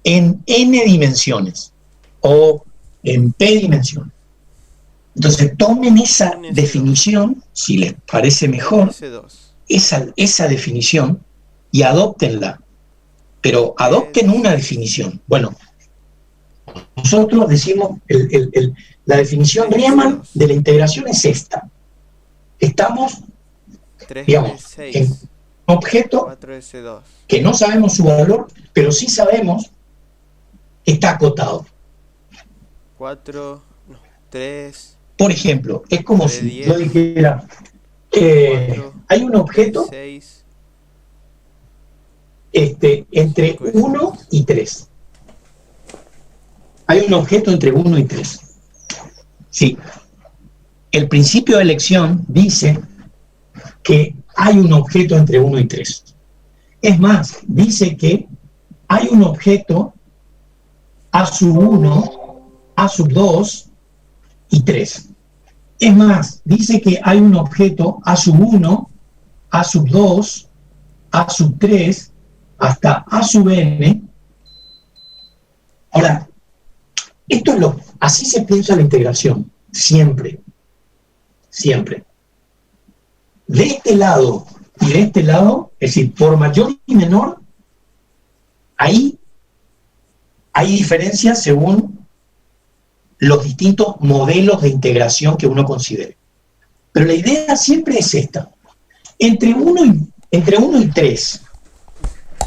en n dimensiones o en p dimensiones. Entonces tomen esa definición, si les parece mejor, esa definición, y adóptenla. Pero adopten una definición. Bueno, nosotros decimos, la definición Riemann de la integración es esta. Estamos, digamos, en un objeto que no sabemos su valor, pero sí sabemos que está acotado. 3. Por ejemplo, es como si 10, yo dijera, hay un objeto 6, entre 1 y 3. Hay un objeto entre 1 y 3. Sí. El principio de elección dice que hay un objeto entre 1 y 3. Es más, dice que hay un objeto A sub 1, A sub 2 y 3. Es más, dice que hay un objeto A sub 1, A sub 2, A sub 3, hasta A sub n. Ahora, esto es así se piensa la integración, siempre, siempre. De este lado y de este lado, es decir, por mayor y menor, ahí hay diferencias según los distintos modelos de integración que uno considere. Pero la idea siempre es esta. Entre 1 y 3,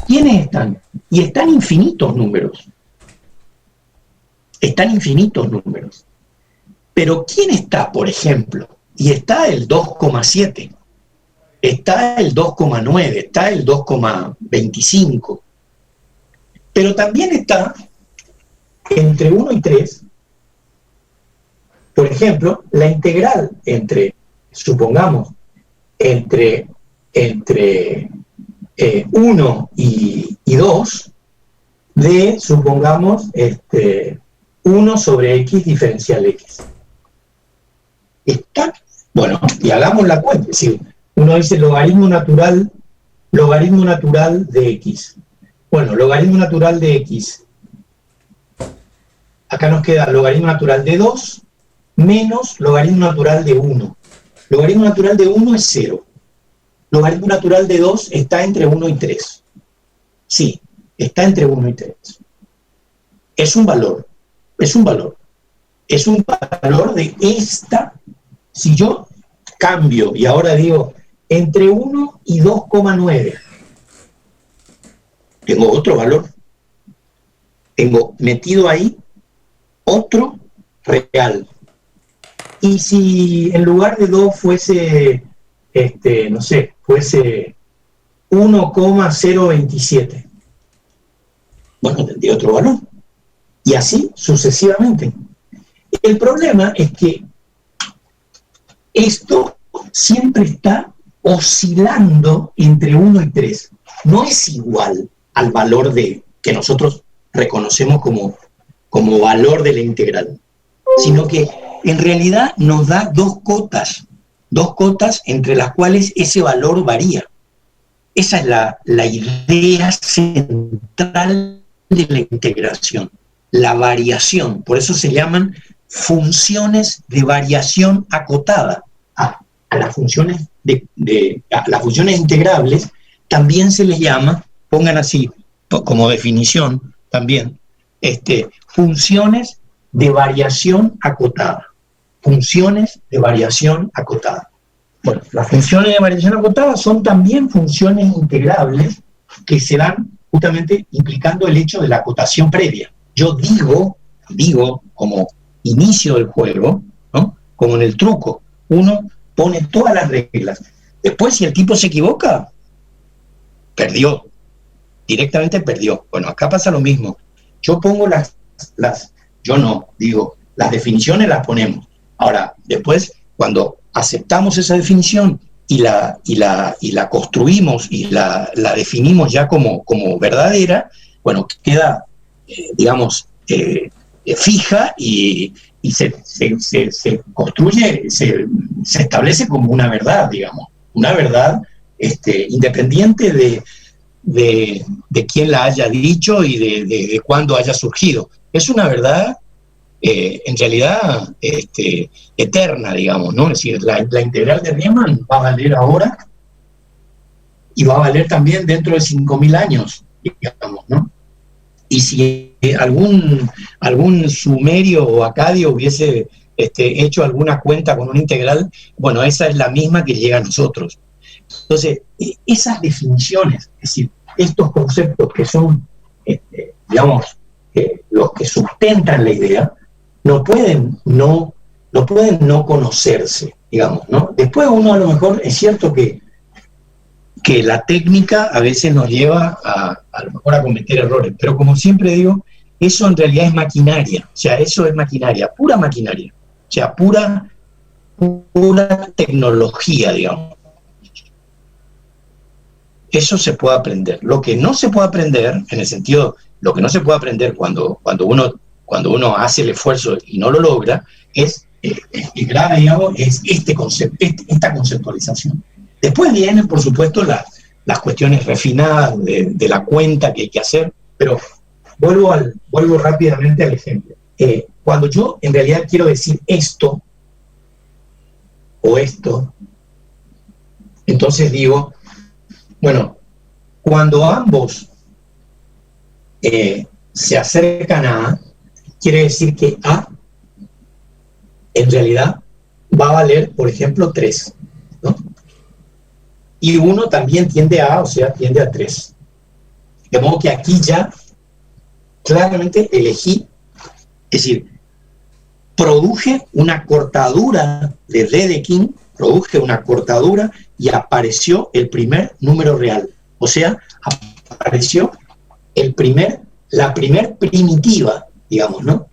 ¿quiénes están? Y están infinitos números. Están infinitos números. Pero ¿quién está, por ejemplo? Y está el 2,7, está el 2,9, está el 2,25. Pero también está entre 1 y 3, por ejemplo, la integral entre, supongamos, entre 1 y 2 de, supongamos, 1 sobre x diferencial x. Está, bueno, y hagamos la cuenta. Si uno dice logaritmo natural de x. Bueno, logaritmo natural de x. Acá nos queda logaritmo natural de 2 menos logaritmo natural de 1. Logaritmo natural de 1 es 0. Logaritmo natural de 2 está entre 1 y 3. Sí, está entre 1 y 3. Es un valor. Es un valor. Es un valor de esta. Si yo cambio y ahora digo entre 1 y 2,9, tengo otro valor. Tengo metido ahí otro real. Y si en lugar de 2 fuese, no sé, fuese 1,027, bueno, tendría otro valor. Y así sucesivamente. El problema es que esto siempre está oscilando entre 1 y 3. No es igual al valor que nosotros reconocemos como valor de la integral, sino que en realidad nos da dos cotas entre las cuales ese valor varía. Esa es la idea central de la integración, la variación. Por eso se llaman funciones de variación acotada. A las funciones a las funciones integrables también se les llama, pongan así como definición también, funciones de variación acotada. Funciones de variación acotada. Bueno, las funciones de variación acotada son también funciones integrables que se dan justamente implicando el hecho de la acotación previa. Yo digo como inicio del juego, ¿no? Como en el truco, uno pone todas las reglas. Después, si el tipo se equivoca, perdió. Directamente perdió. Bueno, acá pasa lo mismo. Yo pongo las definiciones las ponemos. Ahora, después, cuando aceptamos esa definición y la construimos y la definimos ya como verdadera, bueno, queda, fija y se construye, se establece como una verdad, digamos, una verdad independiente de quién la haya dicho y de cuándo haya surgido. Es una verdad, en realidad, eterna, digamos, ¿no? Es decir, la integral de Riemann va a valer ahora y va a valer también dentro de 5.000 años, digamos, ¿no? Y si algún sumerio o acadio hubiese hecho alguna cuenta con una integral, bueno, esa es la misma que llega a nosotros. Entonces, esas definiciones, es decir, estos conceptos que son, digamos, los que sustentan la idea, no pueden no conocerse, digamos, ¿no? Después uno a lo mejor, es cierto que la técnica a veces nos lleva a lo mejor a cometer errores, pero como siempre digo, eso en realidad es maquinaria, o sea, eso es maquinaria, o sea, pura tecnología, digamos. Eso se puede aprender. Lo que no se puede aprender, en el sentido, lo que no se puede aprender cuando uno hace el esfuerzo y no lo logra, es grave, digamos, es esta conceptualización. Después vienen, por supuesto, las cuestiones refinadas de la cuenta que hay que hacer, pero vuelvo rápidamente al ejemplo. Cuando yo en realidad quiero decir esto o esto, entonces digo, bueno, cuando ambos se acercan a A, quiere decir que A en realidad va a valer, por ejemplo, 3, ¿no? Y 1 también tiende a A, o sea, tiende a 3. De modo que aquí ya claramente elegí, es decir, produje una cortadura de Dedekind, produje una cortadura y apareció el primer número real. O sea, apareció la primer primitiva, digamos, ¿no?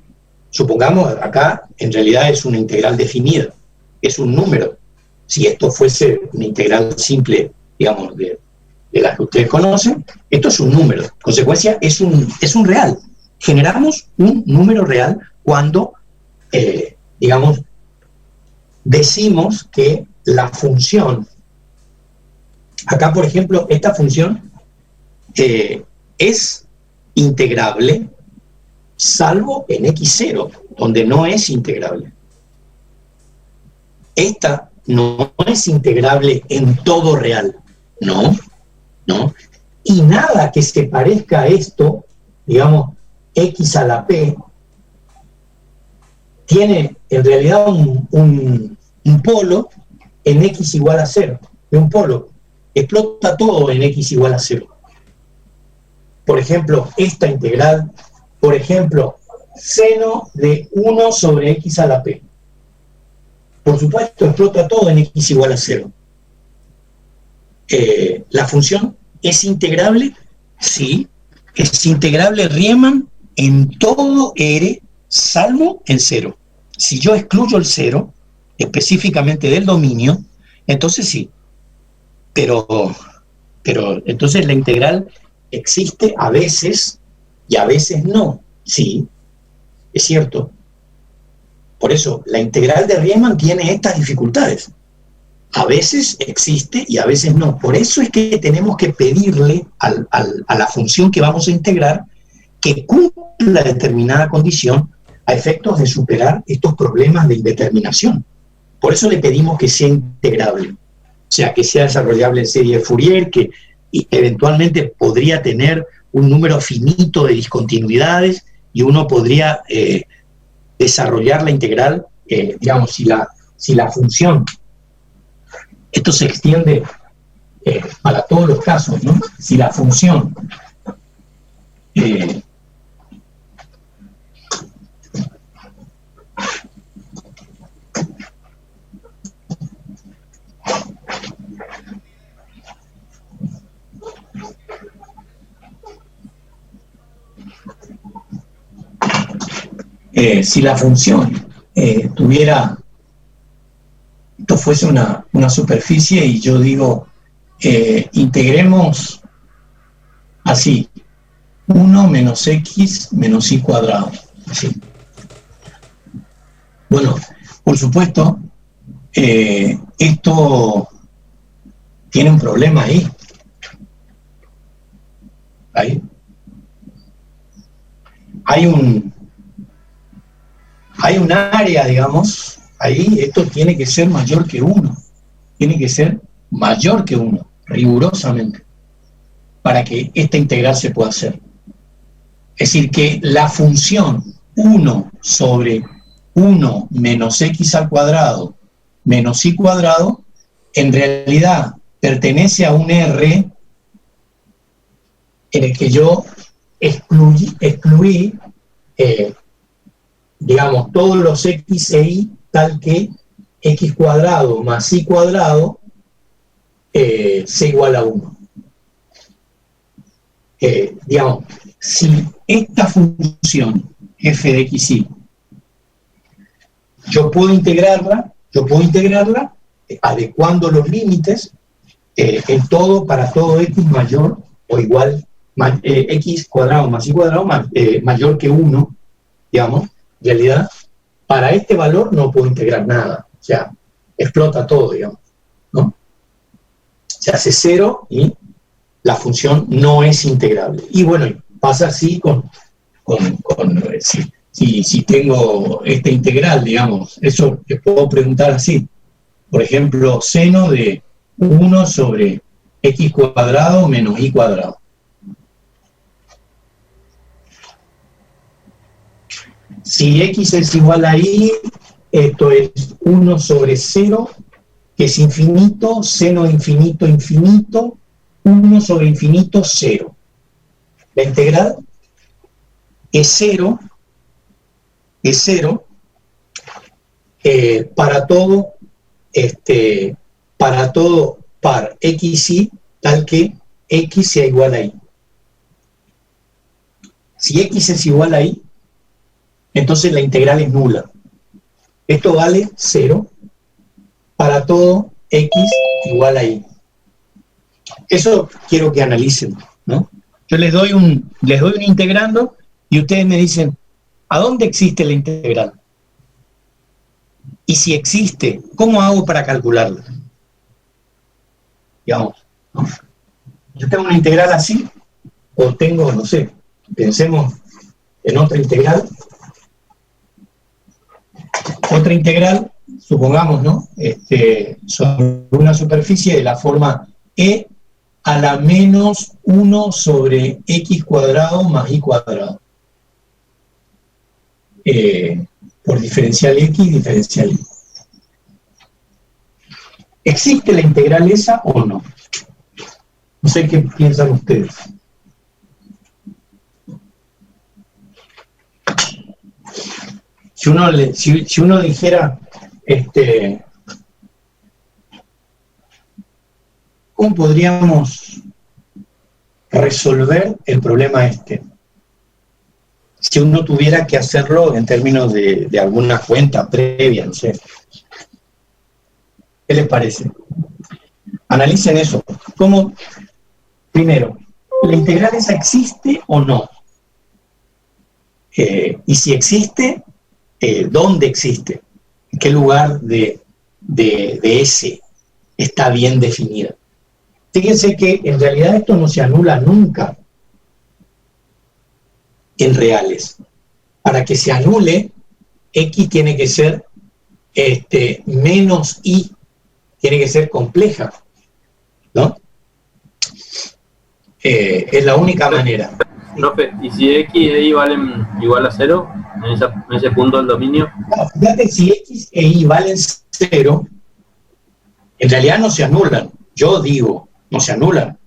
Supongamos, acá en realidad es una integral definida, es un número. Si esto fuese una integral simple, digamos, de las que ustedes conocen, esto es un número. En consecuencia, es un real. Generamos un número real cuando, digamos, decimos que la función, acá por ejemplo, esta función es integrable, salvo en x0, donde no es integrable. Esta no es integrable en todo real, no. Y nada que se parezca a esto, digamos, x a la p, tiene en realidad un polo en x igual a 0, de un polo, explota todo en x igual a 0. Por ejemplo, esta integral, por ejemplo, seno de 1 sobre x a la p. Por supuesto, explota todo en x igual a 0. La función es integrable, sí, es integrable Riemann en todo R, salvo en 0. Si yo excluyo el 0, específicamente del dominio, entonces sí. Pero entonces la integral existe a veces y a veces no. Sí, es cierto. Por eso, la integral de Riemann tiene estas dificultades. A veces existe y a veces no. Por eso es que tenemos que pedirle a la función que vamos a integrar que cumpla determinada condición a efectos de superar estos problemas de indeterminación. Por eso le pedimos que sea integrable. O sea, que sea desarrollable en serie de Fourier, que eventualmente podría tener un número finito de discontinuidades y uno podría desarrollar la integral, digamos, si la función, esto se extiende para todos los casos, ¿no? Si la función si la función tuviera, esto fuese una superficie y yo digo, integremos así, 1 menos x menos y cuadrado, así. Bueno, por supuesto, esto tiene un problema ahí. Ahí. Hay un área, digamos, ahí esto tiene que ser mayor que 1. Tiene que ser mayor que 1, rigurosamente, para que esta integral se pueda hacer. Es decir, que la función 1 sobre 1 menos x al cuadrado menos y cuadrado, en realidad pertenece a un R en el que yo excluí digamos, todos los x e y, tal que x cuadrado más y cuadrado sea igual a 1. Digamos, si esta función f de x y yo puedo integrarla adecuando los límites en todo, para todo x mayor o igual, x cuadrado más y cuadrado mayor que 1, digamos, en realidad, para este valor no puedo integrar nada, o sea, explota todo, digamos, ¿no? Se hace 0 y la función no es integrable. Y bueno, pasa así si tengo esta integral, digamos, eso que puedo preguntar así. Por ejemplo, seno de 1 sobre x cuadrado menos y cuadrado. Si x es igual a y, esto es 1 sobre 0, que es infinito, seno de infinito, infinito, 1 sobre infinito, 0. La integral es 0, para todo par x y, tal que x sea igual a y. Si x es igual a y, entonces la integral es nula. Esto vale 0 para todo x igual a y. Eso quiero que analicen, ¿no? Yo les doy un integrando y ustedes me dicen, ¿a dónde existe la integral? Y si existe, ¿cómo hago para calcularla? Digamos, ¿no? Yo tengo una integral así, o tengo, no sé, pensemos en otra integral, supongamos, ¿no? Sobre una superficie de la forma e a la menos 1 sobre x cuadrado más y cuadrado. Por diferencial x, diferencial y. ¿Existe la integral esa o no? No sé qué piensan ustedes. Si uno dijera, ¿cómo podríamos resolver el problema este? Si uno tuviera que hacerlo en términos de alguna cuenta previa, no sé. ¿Qué les parece? Analicen eso. ¿Cómo? Primero, ¿la integral esa existe o no? Y si existe, ¿dónde existe? ¿En qué lugar de ese está bien definida? Fíjense que en realidad esto no se anula nunca en reales. Para que se anule, x tiene que ser menos y, tiene que ser compleja, ¿no? Es la única manera. Profe, ¿y si x e y valen igual a 0 en ese punto del dominio? Fíjate, si x e y valen 0, en realidad no se anulan. Yo digo, no se anulan.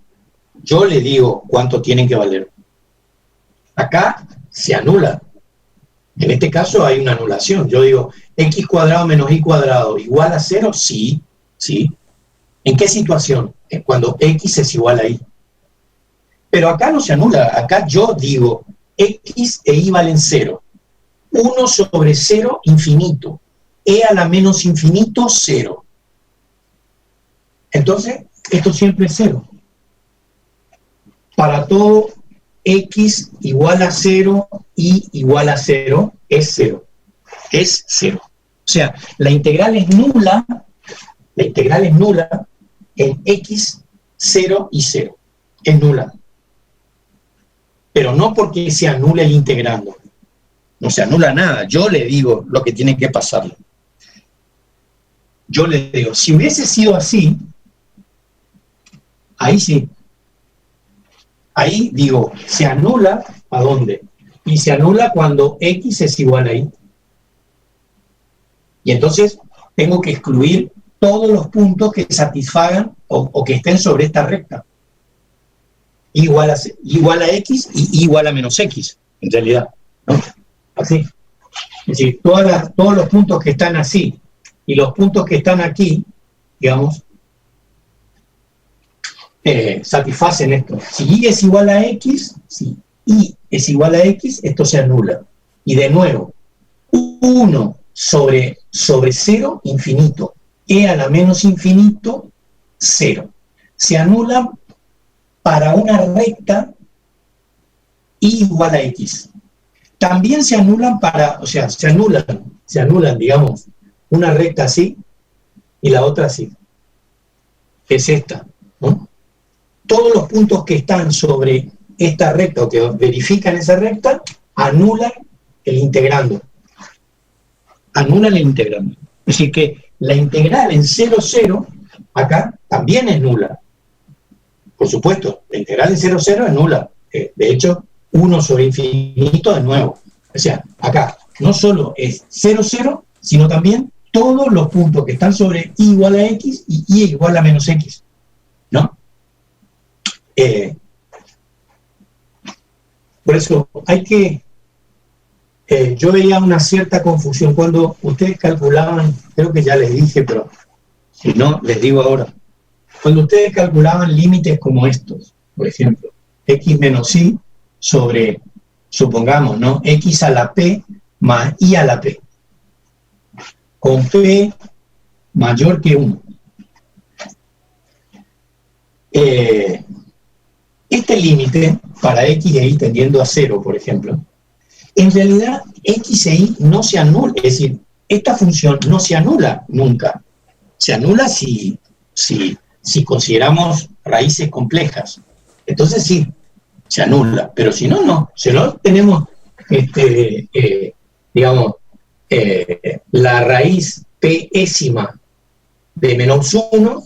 Yo le digo cuánto tienen que valer. Acá se anula. En este caso hay una anulación. Yo digo, x cuadrado menos y cuadrado igual a 0, sí, sí. ¿En qué situación? Es cuando x es igual a y. Pero acá no se anula. Acá yo digo, x e y valen 0. 1 sobre 0, infinito. E a la menos infinito, 0. Entonces, esto siempre es 0. Para todo x igual a 0, y igual a 0, es 0. Es 0. O sea, la integral es nula en x, 0 y 0. Es nula. pero no porque se anule el integrando. No se anula nada, yo le digo lo que tiene que pasar. Yo le digo, si hubiese sido así, ahí sí. Ahí digo, se anula, ¿a dónde? Y se anula cuando X es igual a Y. Y entonces tengo que excluir todos los puntos que satisfagan o que estén sobre esta recta. Igual a X y igual a menos X, en realidad, ¿no? Así. Es decir, todos los puntos que están así y los puntos que están aquí, digamos, satisfacen esto. Si Y es igual a X, si Y es igual a X, esto se anula. Y de nuevo, 1 sobre 0, infinito. E a la menos infinito, 0. Se anula para una recta Y igual a X. También se anulan se anulan, digamos, una recta así y la otra así. Es esta, ¿no? Todos los puntos que están sobre esta recta o que verifican esa recta, anulan el integrando. Anulan el integrando. Es decir, que la integral en 0, 0, acá también es nula. Por supuesto, la integral en 0, 0 es nula. De hecho, 1 sobre infinito de nuevo. O sea, acá no solo es 0, 0, sino también todos los puntos que están sobre Y igual a X y Y igual a menos X, ¿no? Por eso hay que... yo veía una cierta confusión cuando ustedes calculaban, creo que ya les dije, pero si no, les digo ahora. Cuando ustedes calculaban límites como estos, por ejemplo, X menos Y sobre, supongamos, ¿no? X a la P más Y a la P, con P mayor que 1. Este límite para X e Y tendiendo a 0, por ejemplo, en realidad X e Y no se anula, es decir, esta función no se anula nunca. Se anula si consideramos raíces complejas. Entonces sí, se anula, pero si no, no. Si no, tenemos, digamos, la raíz pésima de menos 1,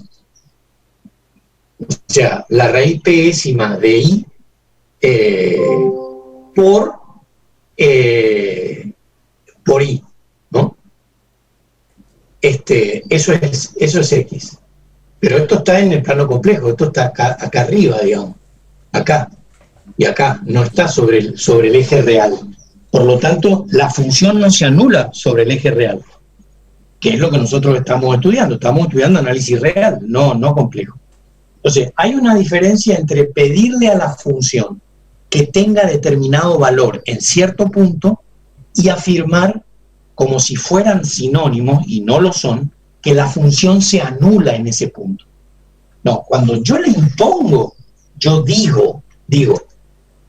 o sea, la raíz pésima de Y por Y, ¿no? Eso es X. Pero esto está en el plano complejo, esto está acá arriba, digamos, acá y acá, no está sobre el eje real. Por lo tanto, la función no se anula sobre el eje real, que es lo que nosotros estamos estudiando análisis real, no complejo. Entonces, hay una diferencia entre pedirle a la función que tenga determinado valor en cierto punto y afirmar, como si fueran sinónimos, y no lo son, que la función se anula en ese punto. No, cuando yo le impongo, yo digo,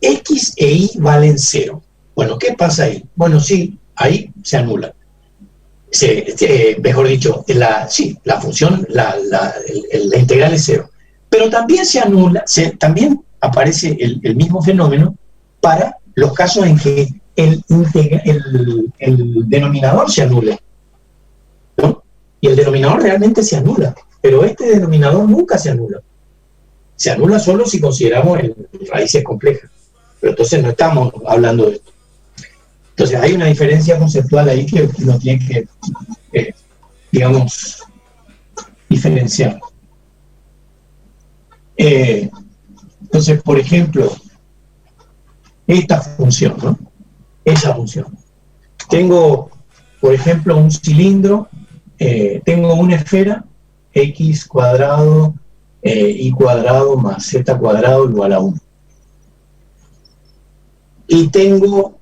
X e Y valen 0. Bueno, ¿qué pasa ahí? Bueno, sí, ahí se anula. Mejor dicho, la función, la integral es 0. Pero también se anula, también aparece el mismo fenómeno para los casos en que el denominador se anula, ¿no? Y el denominador realmente se anula, pero este denominador nunca se anula. Se anula solo si consideramos raíces complejas. Pero entonces no estamos hablando de esto. Entonces hay una diferencia conceptual ahí que uno tiene que, digamos, diferenciar. Entonces, por ejemplo, esta función, ¿no? Esa función. Tengo, por ejemplo, un cilindro, tengo una esfera, x cuadrado, y cuadrado más z cuadrado igual a 1. Y tengo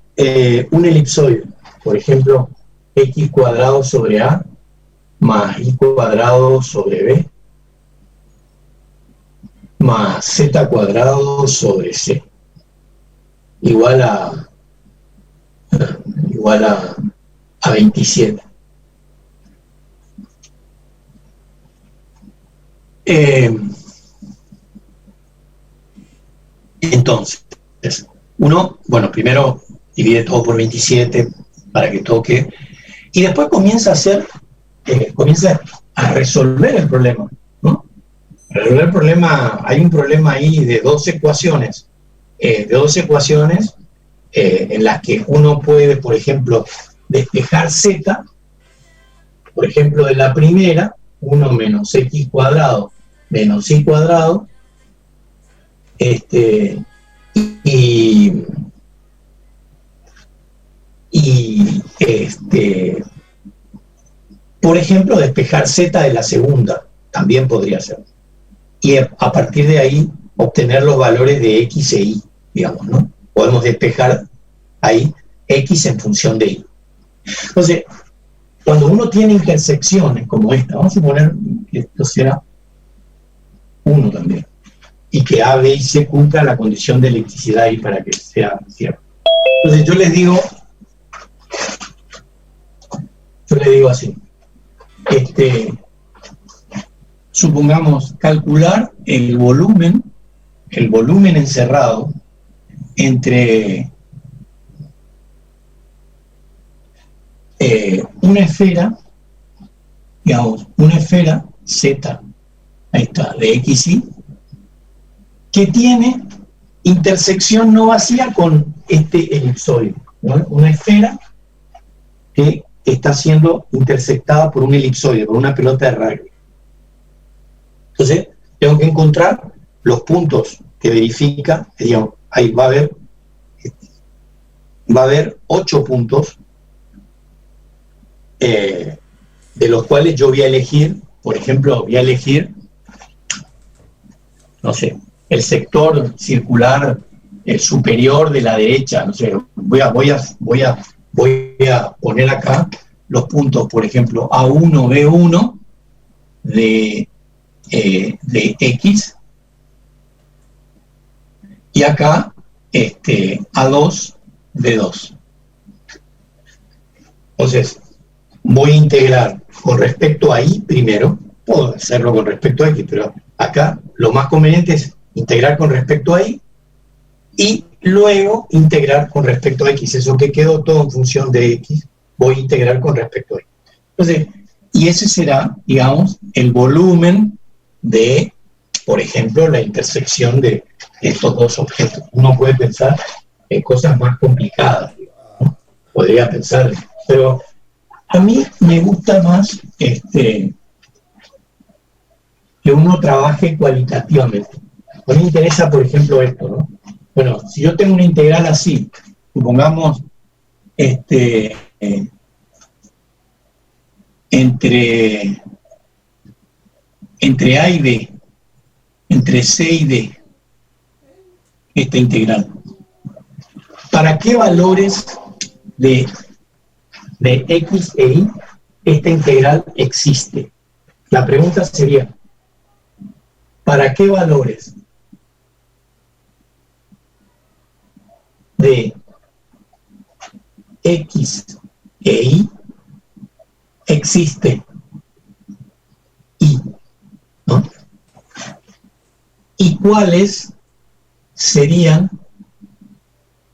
un elipsoide, por ejemplo, x cuadrado sobre a más y cuadrado sobre b más z cuadrado sobre c igual a 27. Entonces, Uno, bueno, primero divide todo por 27 para que toque, y después comienza a resolver el problema, ¿no? Resolver el problema, hay un problema ahí de dos ecuaciones, en las que uno puede, por ejemplo, despejar z, por ejemplo, de la primera, 1 menos x cuadrado menos y cuadrado, por ejemplo, despejar z de la segunda, también podría ser. Y a partir de ahí obtener los valores de x e y, digamos, ¿no? Podemos despejar ahí x en función de y. Entonces, cuando uno tiene intersecciones como esta, vamos a suponer que esto sea 1 también, y que A, B y C cumpla la condición de electricidad ahí para que sea cierto. Entonces yo les digo así, supongamos calcular el volumen encerrado entre una esfera, digamos, una esfera Z, ahí está, de x, y, que tiene intersección no vacía con este elipsoide, ¿no? Una esfera que está siendo intersectada por un elipsoide, por una pelota de rugby. Entonces, tengo que encontrar los puntos que verifica, digamos, ahí va a haber 8 puntos, de los cuales yo voy a elegir, por ejemplo, no sé, el sector circular superior de la derecha, no sé, voy a poner acá los puntos, por ejemplo, A1, B1 de X, y acá A2, B2. Entonces, voy a integrar con respecto a Y primero, puedo hacerlo con respecto a X, pero acá lo más conveniente es integrar con respecto a Y, y luego integrar con respecto a X. Eso que quedó todo en función de X, voy a integrar con respecto a Y. Entonces, y ese será, digamos, el volumen de, por ejemplo, la intersección de estos dos objetos. Uno puede pensar en cosas más complicadas, ¿no? Podría pensar, pero a mí me gusta más que uno trabaje cualitativamente. A mí me interesa, por ejemplo, esto, ¿no? Bueno, si yo tengo una integral así, supongamos entre A y B, entre C y D, esta integral, ¿para qué valores de X e Y esta integral existe? La pregunta sería, ¿para qué valores de X e Y existe Y, ¿no? ¿Y cuáles serían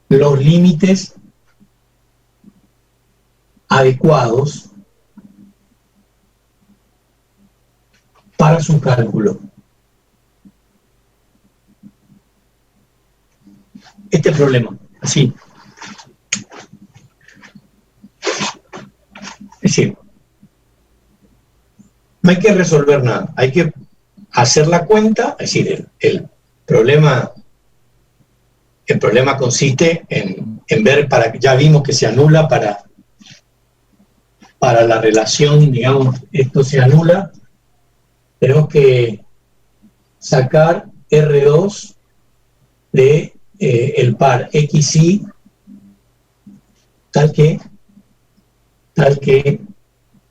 los límites adecuados para su cálculo? Este problema, así. Es decir, no hay que resolver nada, hay que hacer la cuenta, es decir, el problema consiste en ver, ya vimos que se anula para la relación, digamos, esto se anula, tenemos que sacar R2 de el par XY tal que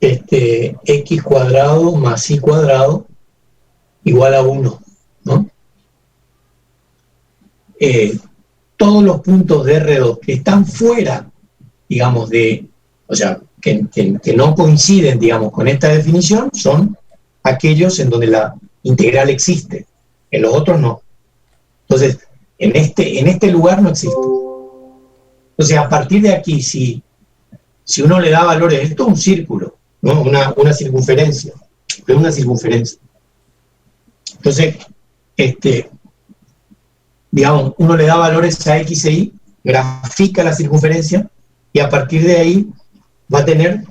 X cuadrado más Y cuadrado igual a 1, ¿no? Todos los puntos de R2 que están fuera, digamos, o sea, que no coinciden, digamos, con esta definición, son aquellos en donde la integral existe, en los otros no. Entonces, en este lugar no existe. Entonces, a partir de aquí, si uno le da valores, esto es un círculo, ¿no? Una circunferencia, es una circunferencia. Entonces, digamos, uno le da valores a X e Y, grafica la circunferencia, y a partir de ahí va a tener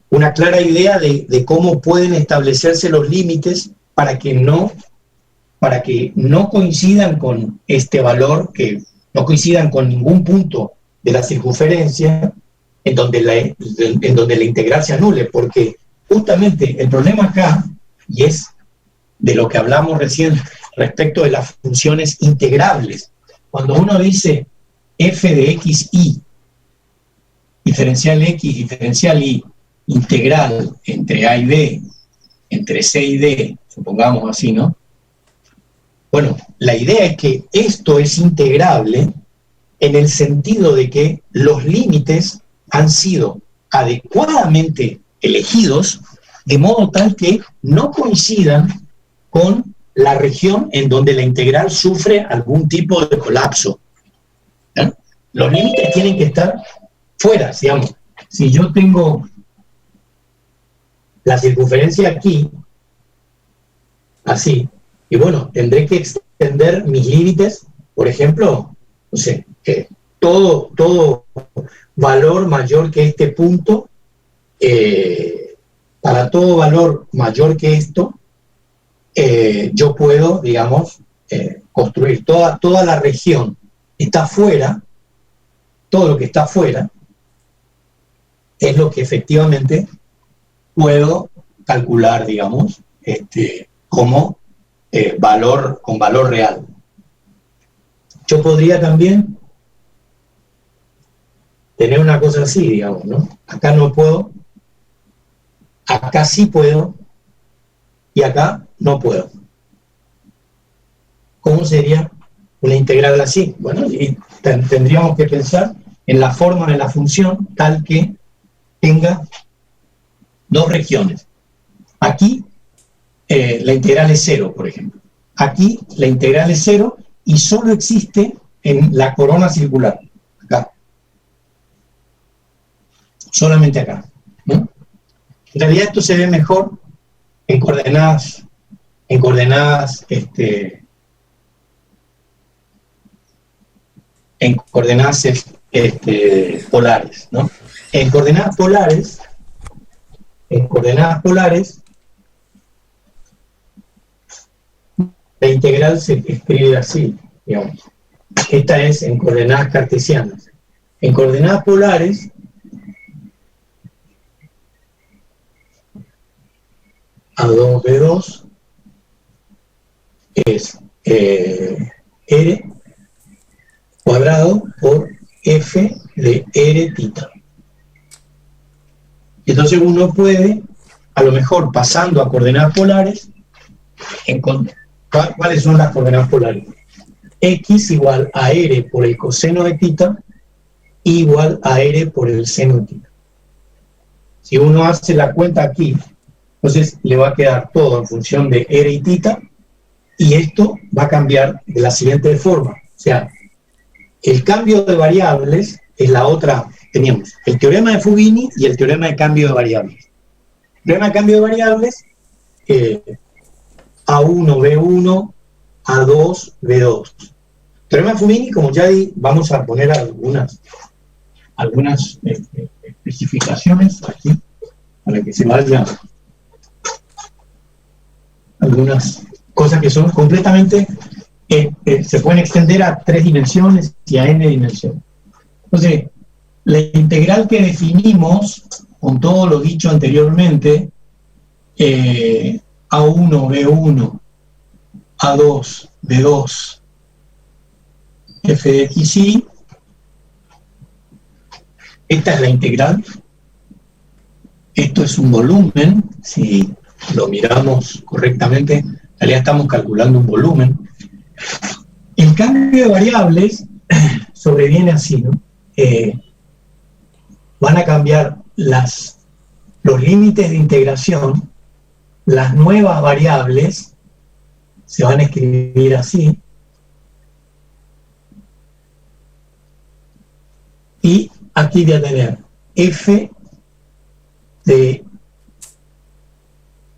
una clara idea de cómo pueden establecerse los límites para que no coincidan con este valor, que no coincidan con ningún punto de la circunferencia en donde la integral se anule, porque justamente el problema acá, y es de lo que hablamos recién respecto de las funciones integrables, cuando uno dice f de x y, diferencial x, diferencial y, integral entre a y b, entre c y d, supongamos así, ¿no? Bueno, la idea es que esto es integrable en el sentido de que los límites han sido adecuadamente elegidos de modo tal que no coincidan con la región en donde la integral sufre algún tipo de colapso. ¿Eh? Los límites tienen que estar fuera, digamos. Si yo tengo la circunferencia aquí, así, y bueno, tendré que extender mis límites, por ejemplo, no sé, todo valor mayor que este punto, para todo valor mayor que esto, yo puedo, digamos, construir toda la región está fuera, todo lo que está fuera, es lo que efectivamente puedo calcular, digamos, como valor, con valor real. Yo podría también tener una cosa así, digamos, ¿no? Acá no puedo, acá sí puedo, y acá no puedo. ¿Cómo sería una integral así? Bueno, y tendríamos que pensar en la forma de la función tal que tenga dos regiones. Aquí la integral es 0, por ejemplo. Aquí la integral es 0 y solo existe en la corona circular. Acá. Solamente acá, ¿no? En realidad esto se ve mejor en coordenadas polares, ¿no? En coordenadas polares, la integral se escribe así, digamos. Esta es en coordenadas cartesianas. En coordenadas polares, A2, B2 es R cuadrado por F de R tita. Entonces uno puede, a lo mejor pasando a coordenadas polares, ¿cuáles son las coordenadas polares? X igual a R por el coseno de tita igual a R por el seno de tita. Si uno hace la cuenta aquí, entonces le va a quedar todo en función de R y tita, y esto va a cambiar de la siguiente forma. O sea, el cambio de variables es la otra. Teníamos el teorema de Fubini y el teorema de cambio de variables. El teorema de cambio de variables, A1, B1, A2, B2. Teorema de Fubini, como ya vamos a poner algunas especificaciones aquí, para que se vayan algunas cosas que son completamente, se pueden extender a 3 dimensiones y a n dimensiones. Entonces, la integral que definimos, con todo lo dicho anteriormente, A1, B1, A2, B2, f de x, y, esta es la integral. Esto es un volumen, si lo miramos correctamente, en realidad estamos calculando un volumen. El cambio de variables sobreviene así, ¿no? Van a cambiar los límites de integración, las nuevas variables se van a escribir así, Y aquí voy a tener f de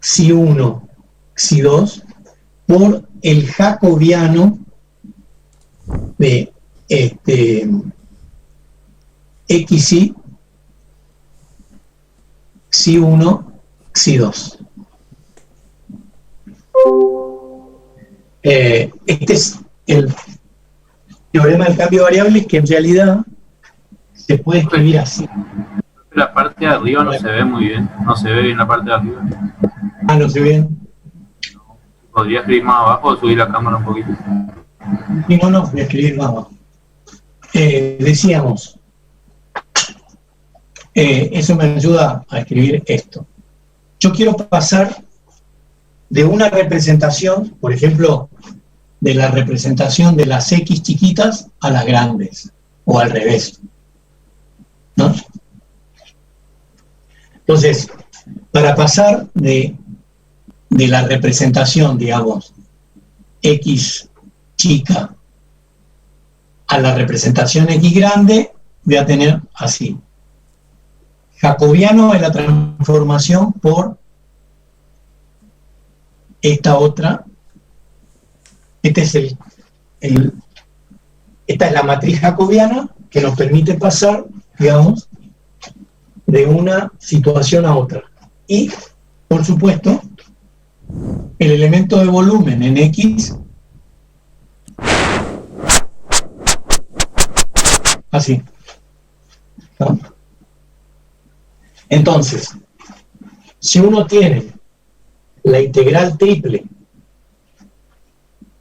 xi1, xi2 por el jacobiano de xi, xi1, xi2. Este es el teorema del cambio de variables, que en realidad se puede escribir así. La parte de arriba no se ve muy bien, no se ve bien la parte de arriba. Ah, no se ven. ¿Podría escribir más abajo o subir la cámara un poquito? Y no, voy a escribir más abajo. Decíamos, eso me ayuda a escribir esto. Yo quiero pasar de una representación, por ejemplo, de la representación de las X chiquitas a las grandes, o al revés, ¿no? Entonces, para pasar de la representación, digamos, X chica a la representación X grande, voy a tener así. Jacobiano es la transformación por esta otra. Esta es la matriz jacobiana que nos permite pasar, digamos, de una situación a otra. Y, por supuesto, el elemento de volumen en X, así, ¿no? Entonces, si uno tiene la integral triple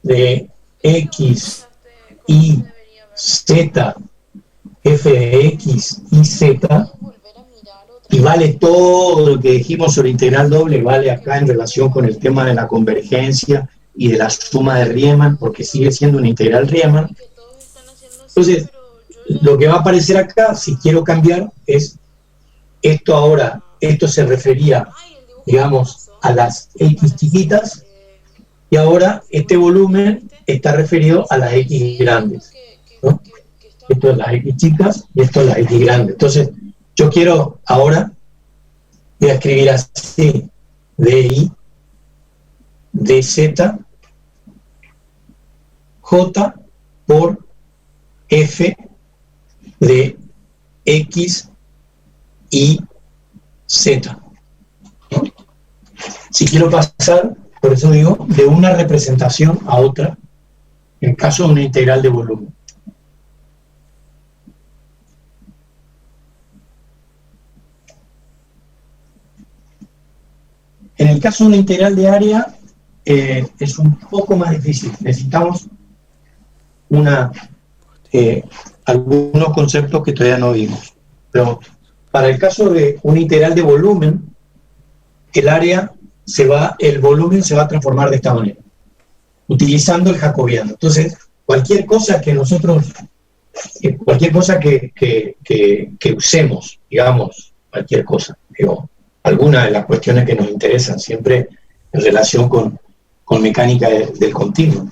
de X, Y, Z, F de X y Z, y vale todo lo que dijimos sobre integral doble, vale acá en relación con el tema de la convergencia y de la suma de Riemann, porque sigue siendo una integral Riemann. Entonces, lo que va a aparecer acá, si quiero cambiar, es esto ahora, esto se refería, digamos, a las X chiquitas, y ahora este volumen está referido a las X grandes, ¿no? Esto es las X chicas y esto es las X grandes. Entonces, yo quiero ahora, voy a escribir así, DI, DZ, J por F de X, Y, Z, ¿no? Si quiero pasar, por eso digo, de una representación a otra, en caso de una integral de volumen. En el caso de una integral de área, es un poco más difícil. Necesitamos algunos conceptos que todavía no vimos. Pero para el caso de una integral de volumen, el volumen se va a transformar de esta manera, utilizando el jacobiano. Entonces, cualquier cosa que usemos, digamos, cualquier cosa, digo, algunas de las cuestiones que nos interesan siempre en relación con mecánica del continuo.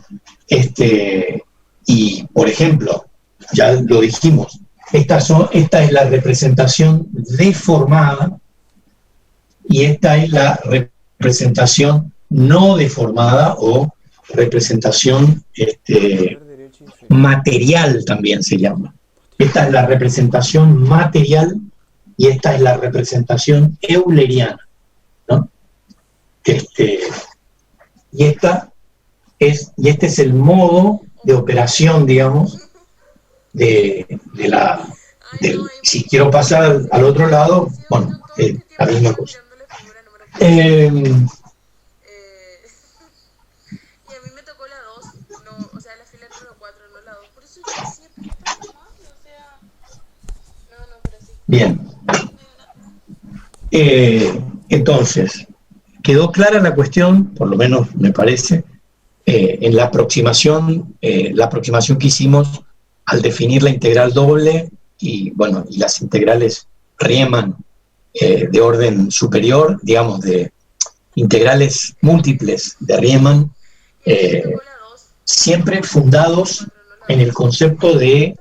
Y, por ejemplo, ya lo dijimos, esta es la representación deformada y esta es la representación no deformada o representación material también se llama. Esta es la representación material y esta es la representación euleriana, ¿no? Y este es el modo de operación, digamos, si quiero pasar al otro lado, bueno, la misma cosa. Y a mí me tocó la 2, no, o sea, la fila número 4, no la 2. Por eso yo decía, pero está mal, o sea... No, pero sí. Bien. Entonces, quedó clara la cuestión, por lo menos me parece, en la aproximación que hicimos al definir la integral doble y, bueno, y las integrales Riemann de orden superior, digamos, de integrales múltiples de Riemann, siempre fundados en el concepto de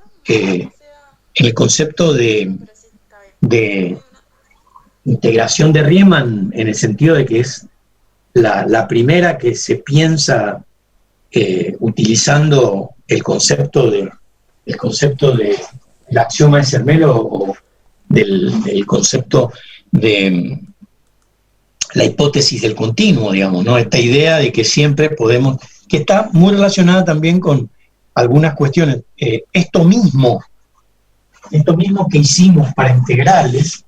el concepto de Pero sí, está bien. integración de Riemann, en el sentido de que es la primera que se piensa utilizando el concepto del axioma de Zermelo, o del concepto de la hipótesis del continuo, digamos, ¿no? Esta idea de que siempre podemos, que está muy relacionada también con algunas cuestiones. Esto mismo que hicimos para integrales,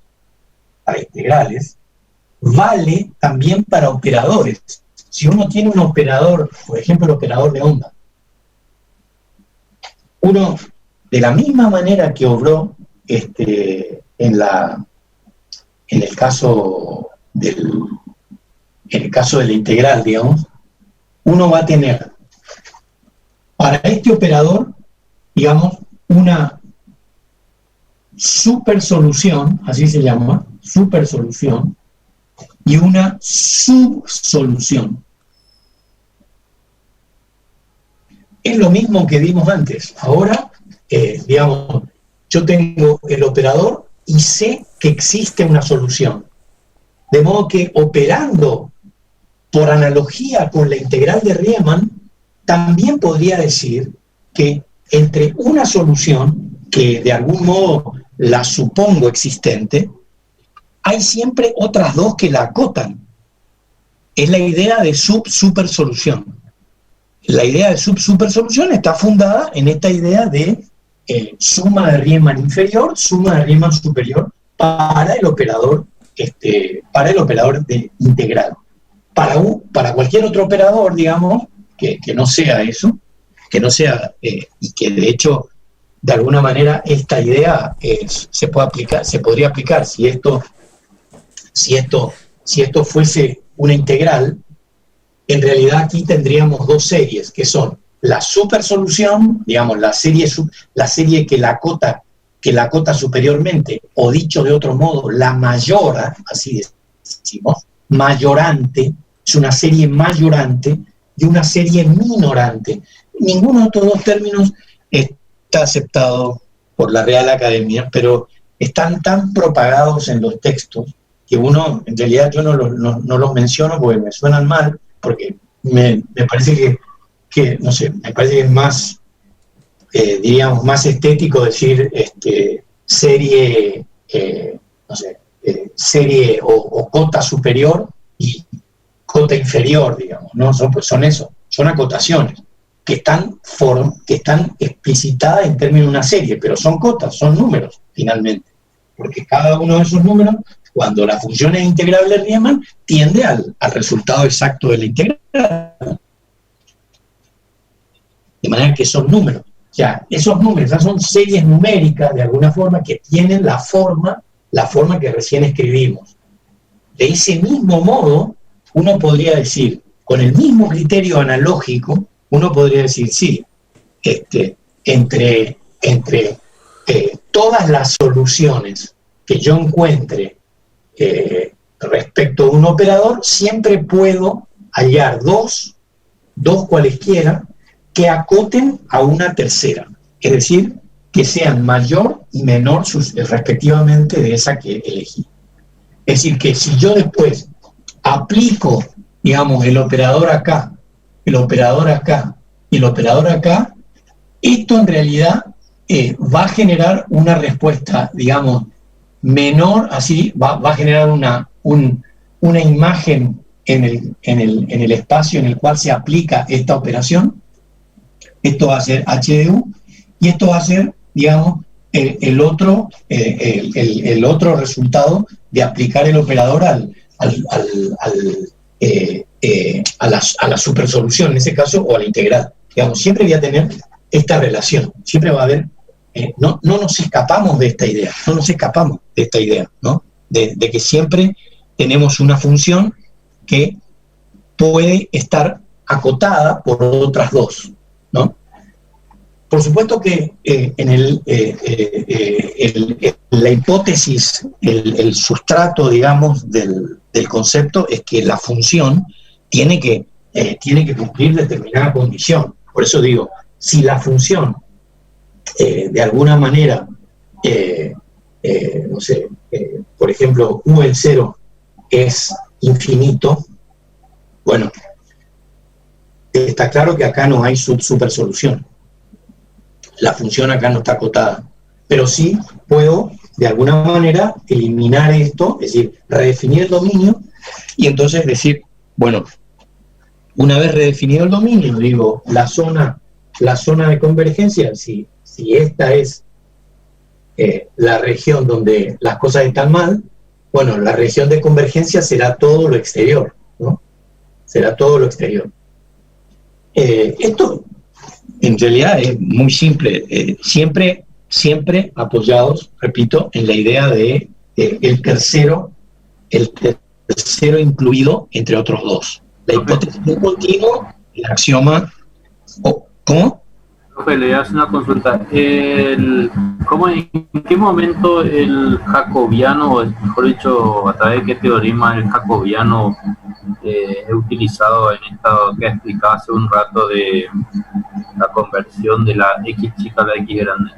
vale también para operadores. Si uno tiene un operador, por ejemplo, el operador de onda, uno, de la misma manera que obró en el caso de la integral, digamos, uno va a tener para este operador, digamos, una supersolución, así se llama, supersolución, y una subsolución. Es lo mismo que vimos antes. Ahora, digamos, yo tengo el operador y sé que existe una solución. De modo que operando por analogía con la integral de Riemann, también podría decir que entre una solución, que de algún modo la supongo existente, hay siempre otras dos que la acotan. Es la idea de supersolución. La idea de supersolución está fundada en esta idea de suma de Riemann inferior, suma de Riemann superior para el operador de integral. Para cualquier otro operador, digamos, que no sea eso, que no sea, y que de hecho, de alguna manera, esta idea se podría aplicar si esto fuese una integral. En realidad aquí tendríamos dos series, que son la supersolución, digamos, la serie que la acota superiormente, o dicho de otro modo, la mayora, así decimos, mayorante, es una serie mayorante y una serie minorante. Ninguno de estos dos términos está aceptado por la Real Academia, pero están tan propagados en los textos que uno, en realidad yo no los menciono porque me suenan mal, porque me parece que no sé, me parece que es más, diríamos, más estético decir serie, serie o cota superior y cota inferior, digamos, ¿no? Son acotaciones que están explicitadas en términos de una serie, pero son cotas, son números, finalmente, porque cada uno de esos números, cuando la función es integrable de Riemann, tiende al resultado exacto de la integral. De manera que son números. O sea, esos números, esas son series numéricas, de alguna forma, que tienen la forma que recién escribimos. De ese mismo modo, uno podría decir, con el mismo criterio analógico, uno podría decir, sí, entre todas las soluciones que yo encuentre respecto a un operador, siempre puedo hallar dos cualesquiera que acoten a una tercera, es decir, que sean mayor y menor respectivamente de esa que elegí. Es decir, que si yo después aplico, digamos, el operador acá, el operador acá y el operador acá, esto en realidad va a generar una respuesta, digamos, menor, así va a generar una imagen en el espacio en el cual se aplica esta operación. Esto va a ser H de U, y esto va a ser, digamos, el otro resultado de aplicar el operador a la supersolución, en ese caso, o a la integral. Digamos, siempre voy a tener esta relación, siempre va a haber, no nos escapamos de esta idea, ¿no? De que siempre tenemos una función que puede estar acotada por otras dos, ¿no? Por supuesto que la hipótesis, el sustrato, digamos, del concepto es que la función tiene que cumplir determinada condición. Por eso digo, si la función de alguna manera no sé, por ejemplo, U del 0 es infinito, bueno, está claro que acá no hay super solución. La función acá no está acotada, pero sí puedo, de alguna manera, eliminar esto, es decir, redefinir el dominio, y entonces decir, bueno, una vez redefinido el dominio, digo, la zona de convergencia, si esta es la región donde las cosas están mal, bueno, la región de convergencia será todo lo exterior, ¿no? Será todo lo exterior. Esto en realidad es muy simple, siempre apoyados, repito, en la idea de el tercero incluido entre otros dos. La hipótesis de un continuo, el axioma. ¿Cómo? Profe, le voy a hacer una consulta. ¿En qué momento el jacobiano, o mejor dicho, a través de qué teorema el jacobiano es utilizado en esto que explicaba hace un rato de la conversión de la X chica a la X grande?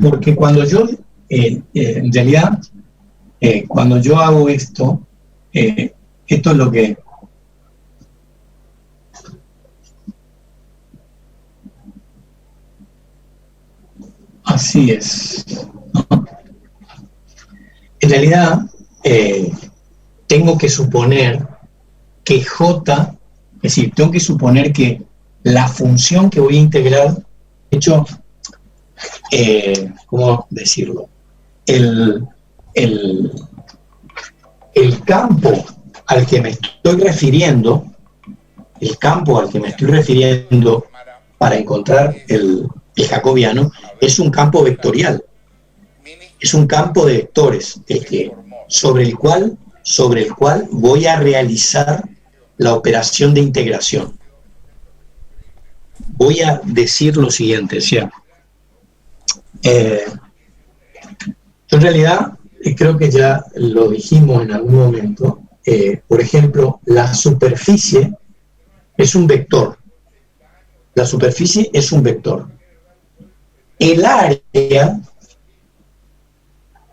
Porque cuando yo, en realidad, cuando yo hago esto, esto es lo que... Así es, ¿no? En realidad, tengo que suponer que J, es decir, tengo que suponer que la función que voy a integrar, de hecho, ¿cómo decirlo? El campo al que me estoy refiriendo, para encontrar el jacobiano, es un campo vectorial, es un campo de vectores, sobre el cual voy a realizar la operación de integración. Voy a decir lo siguiente, o sea, yo en realidad creo que ya lo dijimos en algún momento, por ejemplo, la superficie es un vector. La superficie es un vector. El área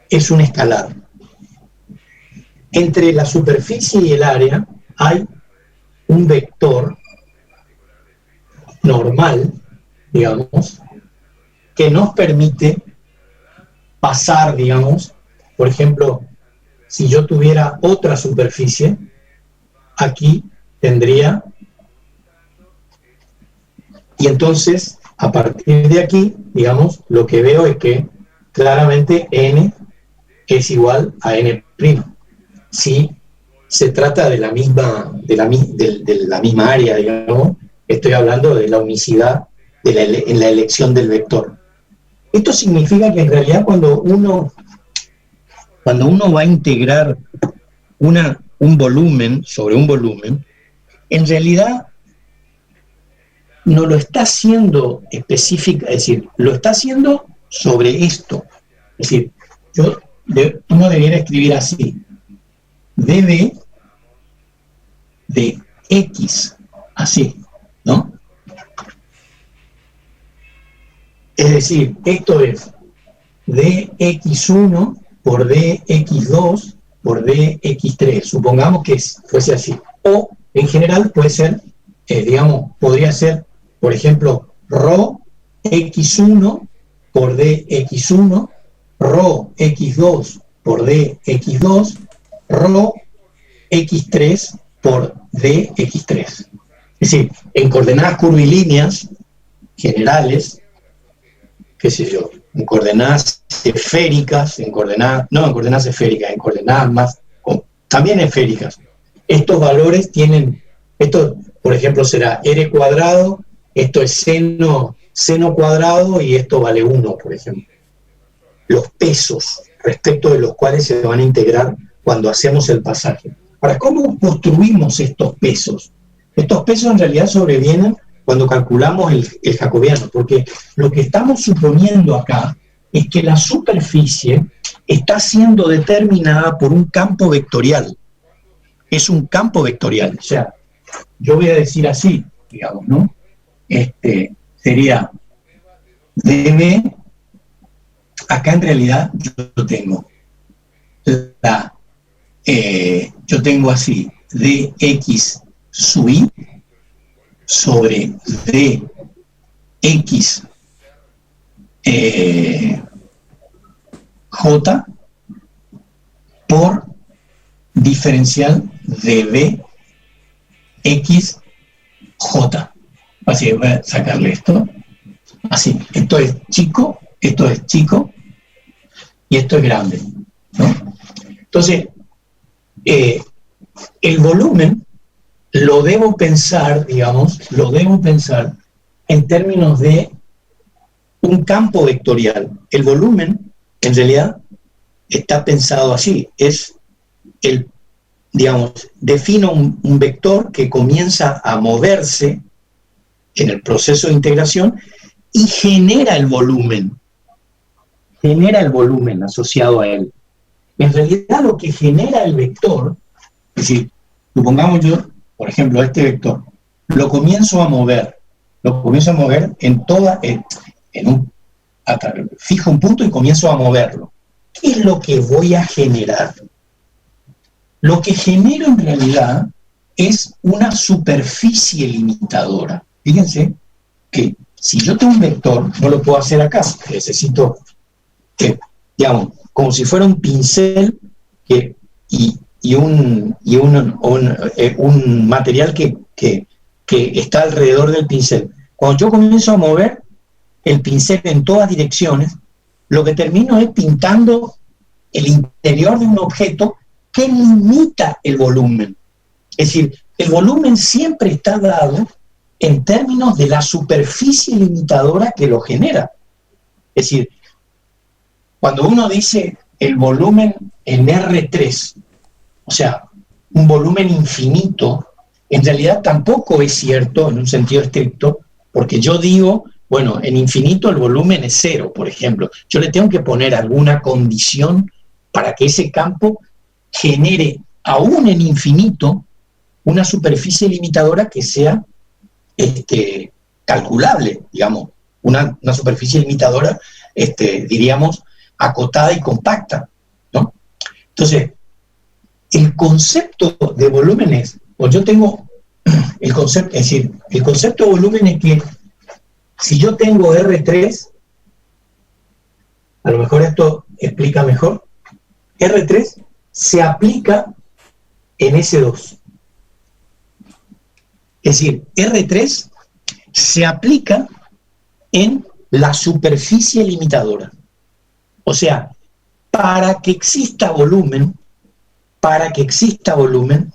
es un escalar. Entre la superficie y el área hay un vector normal, digamos, que nos permite pasar, digamos, por ejemplo, si yo tuviera otra superficie, aquí tendría, y entonces, a partir de aquí, digamos, lo que veo es que claramente n es igual a n'. Si se trata de la misma área, digamos, estoy hablando de la unicidad en la elección del vector. Esto significa que en realidad cuando uno va a integrar un volumen sobre un volumen, en realidad no lo está haciendo específica, es decir, lo está haciendo sobre esto. Es decir, uno debiera escribir así: dB de X, así, ¿no? Es decir, esto es dx1 por dx2 por dx3, supongamos que fuese así. O, en general, puede ser, podría ser, por ejemplo, ρ x1 por dx1, ρ x2 por dx2, ρ x3 por dx3. Es decir, en coordenadas curvilíneas generales, qué sé yo, en coordenadas esféricas, en coordenadas más, también esféricas, estos valores tienen, esto por ejemplo será r cuadrado, esto es seno cuadrado y esto vale 1, por ejemplo. Los pesos respecto de los cuales se van a integrar cuando hacemos el pasaje. Ahora, ¿cómo construimos estos pesos? Estos pesos en realidad sobrevienen cuando calculamos el jacobiano, porque lo que estamos suponiendo acá es que la superficie está siendo determinada por un campo vectorial. Es un campo vectorial. O sea, yo voy a decir así, digamos, ¿no? Sería dB acá en realidad yo tengo yo tengo así dx sub i sobre dx j por diferencial de b x j. Así voy a sacarle esto. Así, esto es chico y esto es grande, ¿no? Entonces, el volumen lo debo pensar en términos de un campo vectorial. El volumen, en realidad, está pensado así, defino un vector que comienza a moverse en el proceso de integración y genera el volumen asociado a él. En realidad lo que genera el vector, es decir, supongamos yo, por ejemplo, este vector, lo comienzo a mover fijo un punto y comienzo a moverlo. ¿Qué es lo que voy a generar? Lo que genero en realidad es una superficie limitadora. Fíjense que si yo tengo un vector, no lo puedo hacer acá. Necesito que, digamos, como si fuera un pincel y un material que está alrededor del pincel. Cuando yo comienzo a mover el pincel en todas direcciones, lo que termino es pintando el interior de un objeto que limita el volumen. Es decir, el volumen siempre está dado en términos de la superficie limitadora que lo genera. Es decir, cuando uno dice el volumen en R3, o sea, un volumen infinito, en realidad tampoco es cierto en un sentido estricto, porque yo digo, bueno, en infinito el volumen es 0, por ejemplo. Yo le tengo que poner alguna condición para que ese campo genere, aún en infinito, una superficie limitadora que sea calculable, digamos, una superficie limitadora, diríamos, acotada y compacta, ¿no? Entonces, el concepto de volumen es, pues yo tengo el concepto, es decir, el concepto de volumen es que si yo tengo R3, a lo mejor esto explica mejor, R3 se aplica en S2. Es decir, R3 se aplica en la superficie limitadora. O sea, para que exista volumen,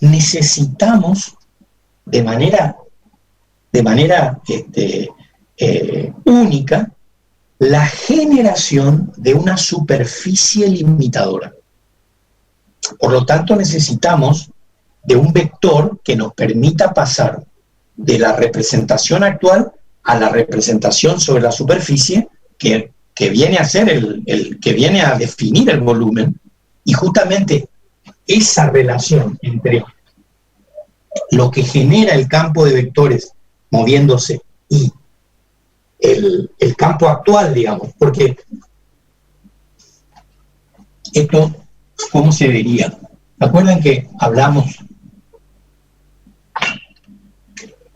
necesitamos de manera única la generación de una superficie limitadora. Por lo tanto, necesitamos de un vector que nos permita pasar de la representación actual a la representación sobre la superficie que viene a ser que viene a definir el volumen, y justamente esa relación entre lo que genera el campo de vectores moviéndose y el campo actual, digamos, porque esto, ¿cómo se vería? ¿Se acuerdan que hablamos?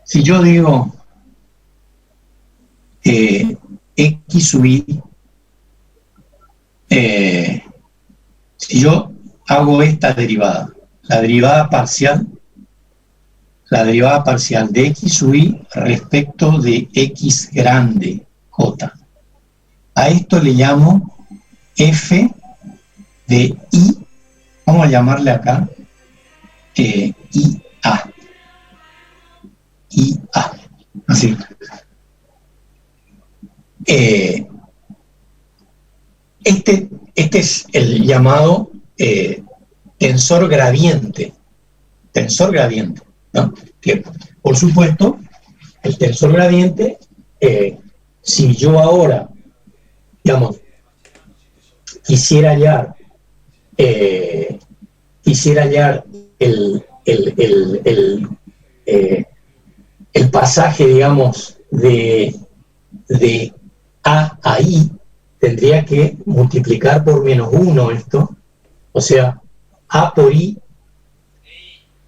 Si yo digo x sub i, si yo hago esta derivada, la derivada parcial de x sub i respecto de x grande, j. A esto le llamo f de i, vamos a llamarle acá IA. Así. Este es el llamado tensor gradiente, ¿no? Que, por supuesto, el tensor gradiente, si yo ahora, digamos, quisiera hallar el pasaje, digamos, de A a I, tendría que multiplicar por -1 esto, o sea, A por I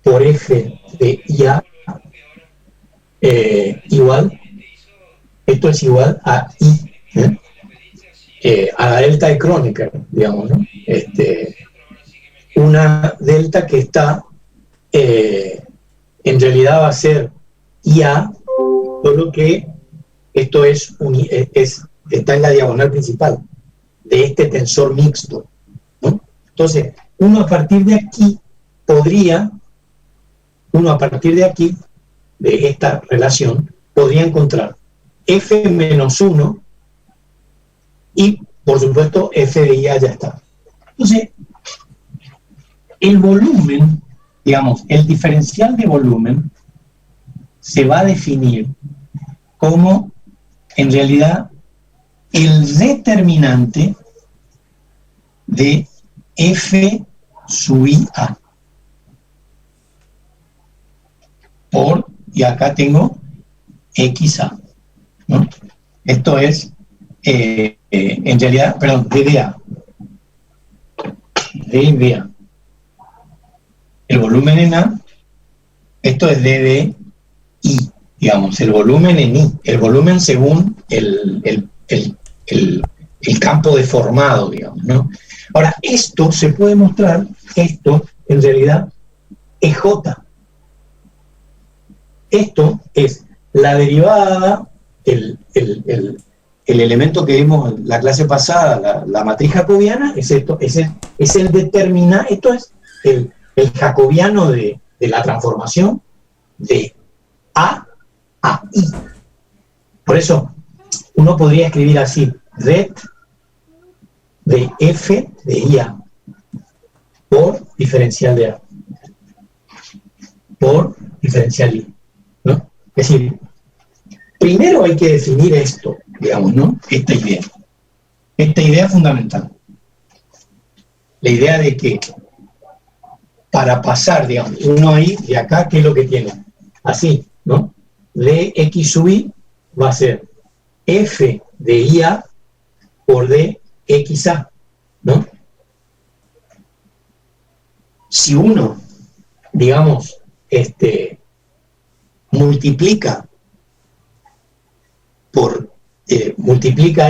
por F de IA igual, esto es igual a I, a la delta de Kronecker, digamos, ¿no? Una delta que está, en realidad va a ser IA, solo que esto está en la diagonal principal de este tensor mixto, ¿no? Entonces, uno a partir de aquí, de esta relación, podría encontrar F menos 1 y, por supuesto, F de IA ya está. Entonces, el volumen, digamos, el diferencial de volumen se va a definir como, en realidad, el determinante de F sub IA. Y acá tengo XA, ¿no? Esto es, en realidad, perdón, DDA. DDA. El volumen en A, esto es DDI, digamos, el volumen en I, el volumen según el campo deformado, digamos, ¿no? Ahora, esto se puede mostrar, esto en realidad es J. Esto es la derivada, el elemento que vimos en la clase pasada, la matriz jacobiana, es esto, es el determinante, esto es el jacobiano de la transformación de A a I. Por eso, uno podría escribir así, ret de F de IA por diferencial de A, por diferencial I, ¿no? Es decir, primero hay que definir esto, digamos, ¿no? Esta idea fundamental. La idea de que para pasar, digamos, uno ahí de acá, ¿qué es lo que tiene? Así, ¿no? Dx sub I va a ser F de IA por dxa, ¿no? Si uno, digamos, multiplica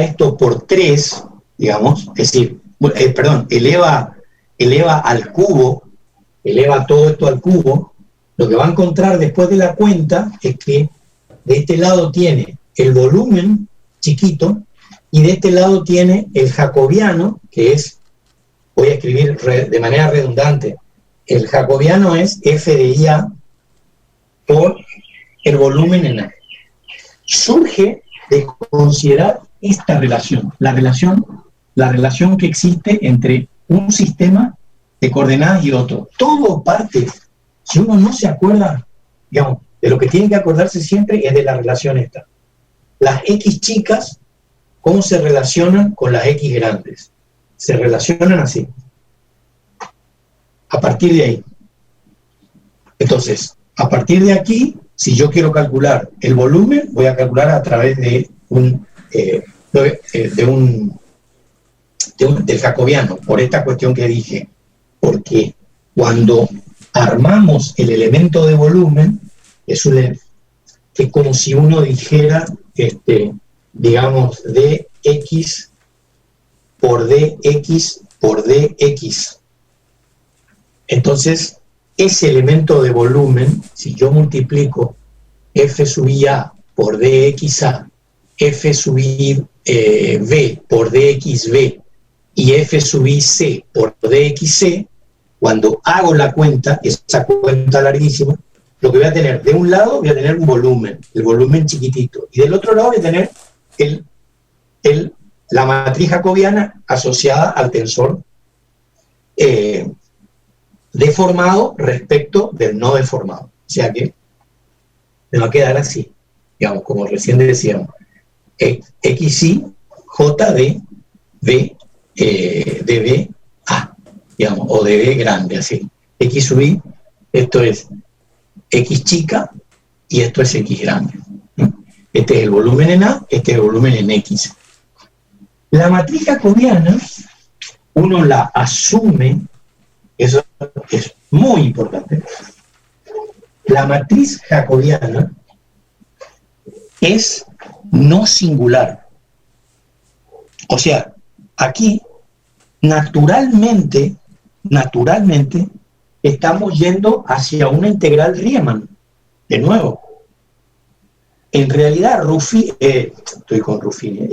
esto por 3, digamos, es decir, eleva al cubo, eleva todo esto al cubo, lo que va a encontrar después de la cuenta es que de este lado tiene el volumen chiquito y de este lado tiene el jacobiano, que es, voy a escribir de manera redundante, el jacobiano es F de IA por el volumen en A. Surge de considerar esta relación, la relación que existe entre un sistema de coordenadas y otro. Todo parte, si uno no se acuerda, digamos, de lo que tiene que acordarse siempre es de la relación esta. Las X chicas, ¿cómo se relacionan con las X grandes? Se relacionan así. A partir de ahí. Entonces, a partir de aquí, si yo quiero calcular el volumen, voy a calcular a través de del jacobiano, por esta cuestión que dije, porque cuando armamos el elemento de volumen, es como si uno dijera, digamos, dx por dx por dx. Entonces, ese elemento de volumen, si yo multiplico f sub IA por dxa, f sub I v por dxv y f sub IC por dxc, cuando hago la cuenta, esa cuenta larguísima, lo que voy a tener, de un lado voy a tener un volumen, el volumen chiquitito, y del otro lado voy a tener la matriz jacobiana asociada al tensor deformado respecto del no deformado. O sea que me va a quedar así, digamos, como recién decíamos, xi j de b de a, digamos, o de b grande, así. X sub i, esto es x chica y esto es x grande, ¿no? Este es el volumen en A, este es el volumen en X. La matriz jacobiana, uno la asume, eso es muy importante. La matriz jacobiana es no singular. O sea, aquí naturalmente estamos yendo hacia una integral Riemann. De nuevo, en realidad estoy con Ruffini,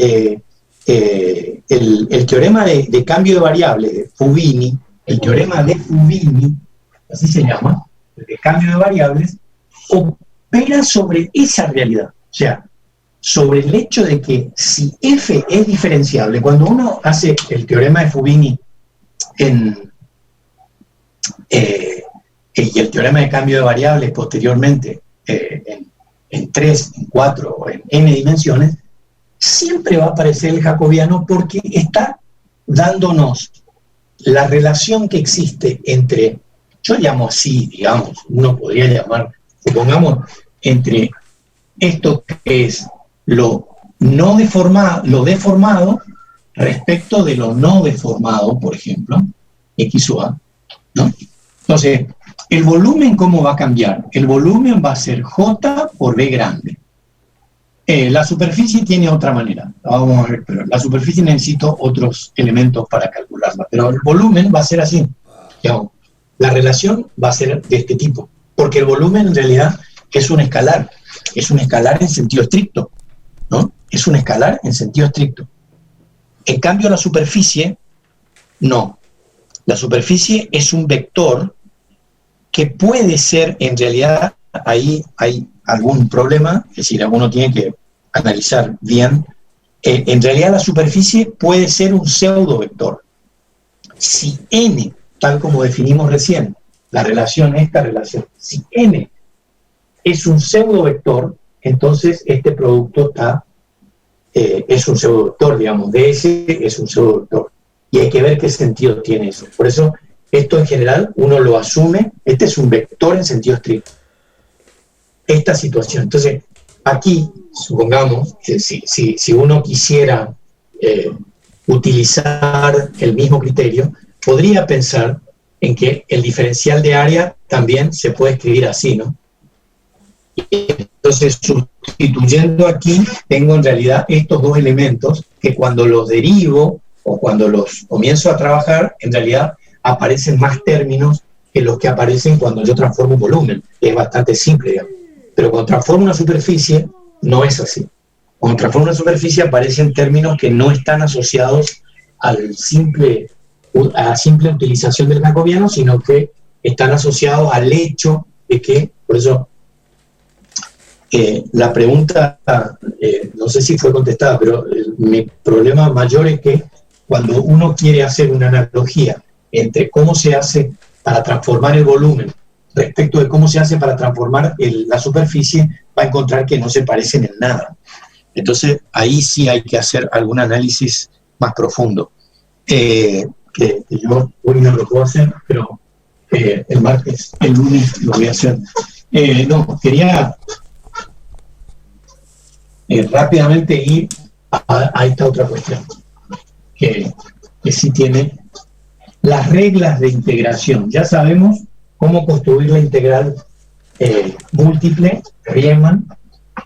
el teorema de cambio de variables de Fubini, el teorema de Fubini, así se llama, el de cambio de variables, opera sobre esa realidad. O sea, sobre el hecho de que si f es diferenciable, cuando uno hace el teorema de Fubini y el teorema de cambio de variables posteriormente en 3, en 4 o en n dimensiones, siempre va a aparecer el jacobiano porque está dándonos la relación que existe entre, yo llamo así, digamos, uno podría llamar, supongamos, entre esto que es lo deformado respecto de lo no deformado, por ejemplo, X o A, ¿no? Entonces, el volumen, ¿cómo va a cambiar? El volumen va a ser J por B grande. La superficie tiene otra manera, vamos a ver, pero la superficie necesito otros elementos para calcularla, pero el volumen va a ser así, digamos, la relación va a ser de este tipo, porque el volumen en realidad es un escalar en sentido estricto, ¿no? Es un escalar en sentido estricto. En cambio, la superficie, no. La superficie es un vector que puede ser, en realidad, ahí hay algún problema, es decir, uno tiene que analizar bien. En realidad, la superficie puede ser un pseudo vector. Si n, tal como definimos recién, esta relación, si n es un pseudo vector, entonces este producto es un pseudo vector, digamos, ds es un pseudo vector. Y hay que ver qué sentido tiene eso. Por eso, esto en general, uno lo asume, este es un vector en sentido estricto. Esta situación. Entonces, aquí, supongamos, que si uno quisiera utilizar el mismo criterio, podría pensar en que el diferencial de área también se puede escribir así, ¿no? Entonces, sustituyendo aquí, tengo en realidad estos dos elementos que cuando los derivo o cuando los comienzo a trabajar, en realidad aparecen más términos que los que aparecen cuando yo transformo un volumen. Es bastante simple, digamos. Pero cuando transformo una superficie, no es así. Cuando transformo una superficie aparecen términos que no están asociados a la simple utilización del jacobiano, sino que están asociados al hecho de que, por eso, la pregunta, no sé si fue contestada, pero mi problema mayor es que cuando uno quiere hacer una analogía entre cómo se hace para transformar el volumen respecto de cómo se hace para transformar la superficie, va a encontrar que no se parecen en nada. Entonces, ahí sí hay que hacer algún análisis más profundo. Que yo hoy no lo puedo hacer, pero el martes, el lunes lo voy a hacer. No, quería rápidamente ir a esta otra cuestión, que sí tiene las reglas de integración. Ya sabemos cómo construir la integral múltiple, Riemann,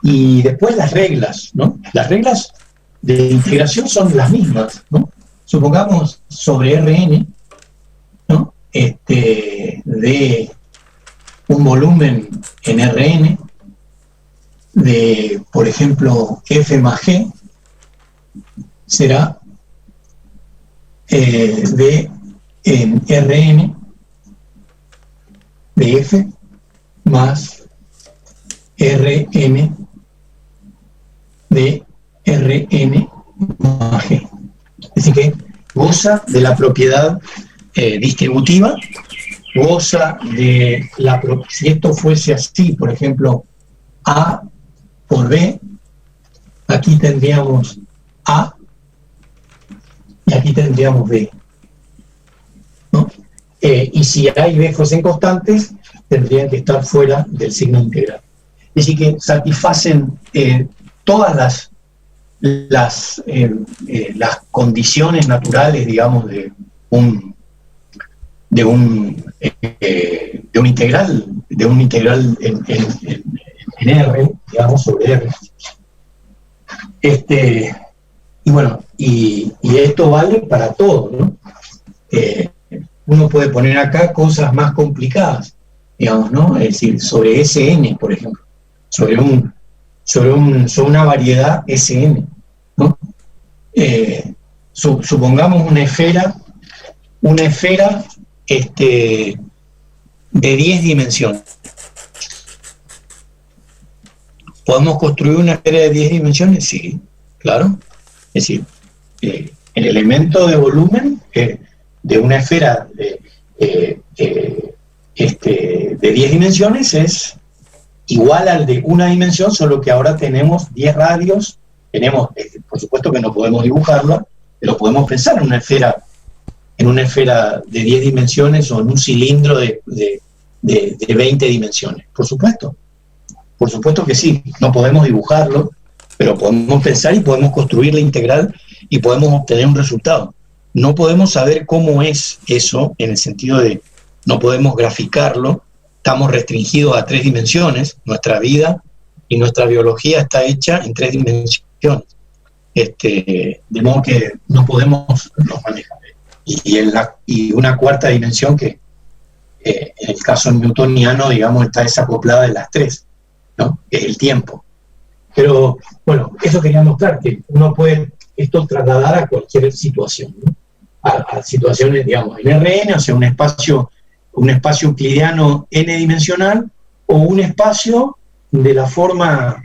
y después las reglas, ¿no? Las reglas de integración son las mismas, ¿no? Supongamos sobre Rn, ¿no? De un volumen en Rn, de, por ejemplo, F más G, será de en Rn de F más Rn de Rn más G. Es decir, que goza de la propiedad distributiva, goza de la propiedad. Si esto fuese así, por ejemplo, A por B, aquí tendríamos A y aquí tendríamos B, ¿no? Y si A y B fuesen constantes, tendrían que estar fuera del signo integral. Es decir, que satisfacen todas las las condiciones naturales, digamos, de un integral en R, digamos, sobre R. Y bueno, y esto vale para todo, ¿no? Uno puede poner acá cosas más complicadas, digamos, ¿no? Es decir, sobre Sn, por ejemplo, sobre una variedad Sn, ¿no? Supongamos una esfera de 10 dimensiones. ¿Podemos construir una esfera de 10 dimensiones? Sí, claro. Es decir, el elemento de volumen de una esfera de 10 dimensiones es igual al de una dimensión, solo que ahora tenemos 10 radios. Por supuesto que no podemos dibujarla, pero podemos pensar en una esfera de 10 dimensiones o en un cilindro de 20 dimensiones. Por supuesto que sí. No podemos dibujarlo, pero podemos pensar y podemos construir la integral y podemos obtener un resultado. No podemos saber cómo es eso, en el sentido de no podemos graficarlo, estamos restringidos a 3 dimensiones, nuestra vida y nuestra biología está hecha en 3 dimensiones. De modo que no podemos manejar. Y una cuarta dimensión que en el caso newtoniano, digamos, está desacoplada de las 3, ¿no? Que es el tiempo. Pero, bueno, eso quería mostrar, que uno puede esto trasladar a cualquier situación, ¿no? A situaciones, digamos, en Rn, o sea, un espacio euclidiano n-dimensional, o un espacio de la forma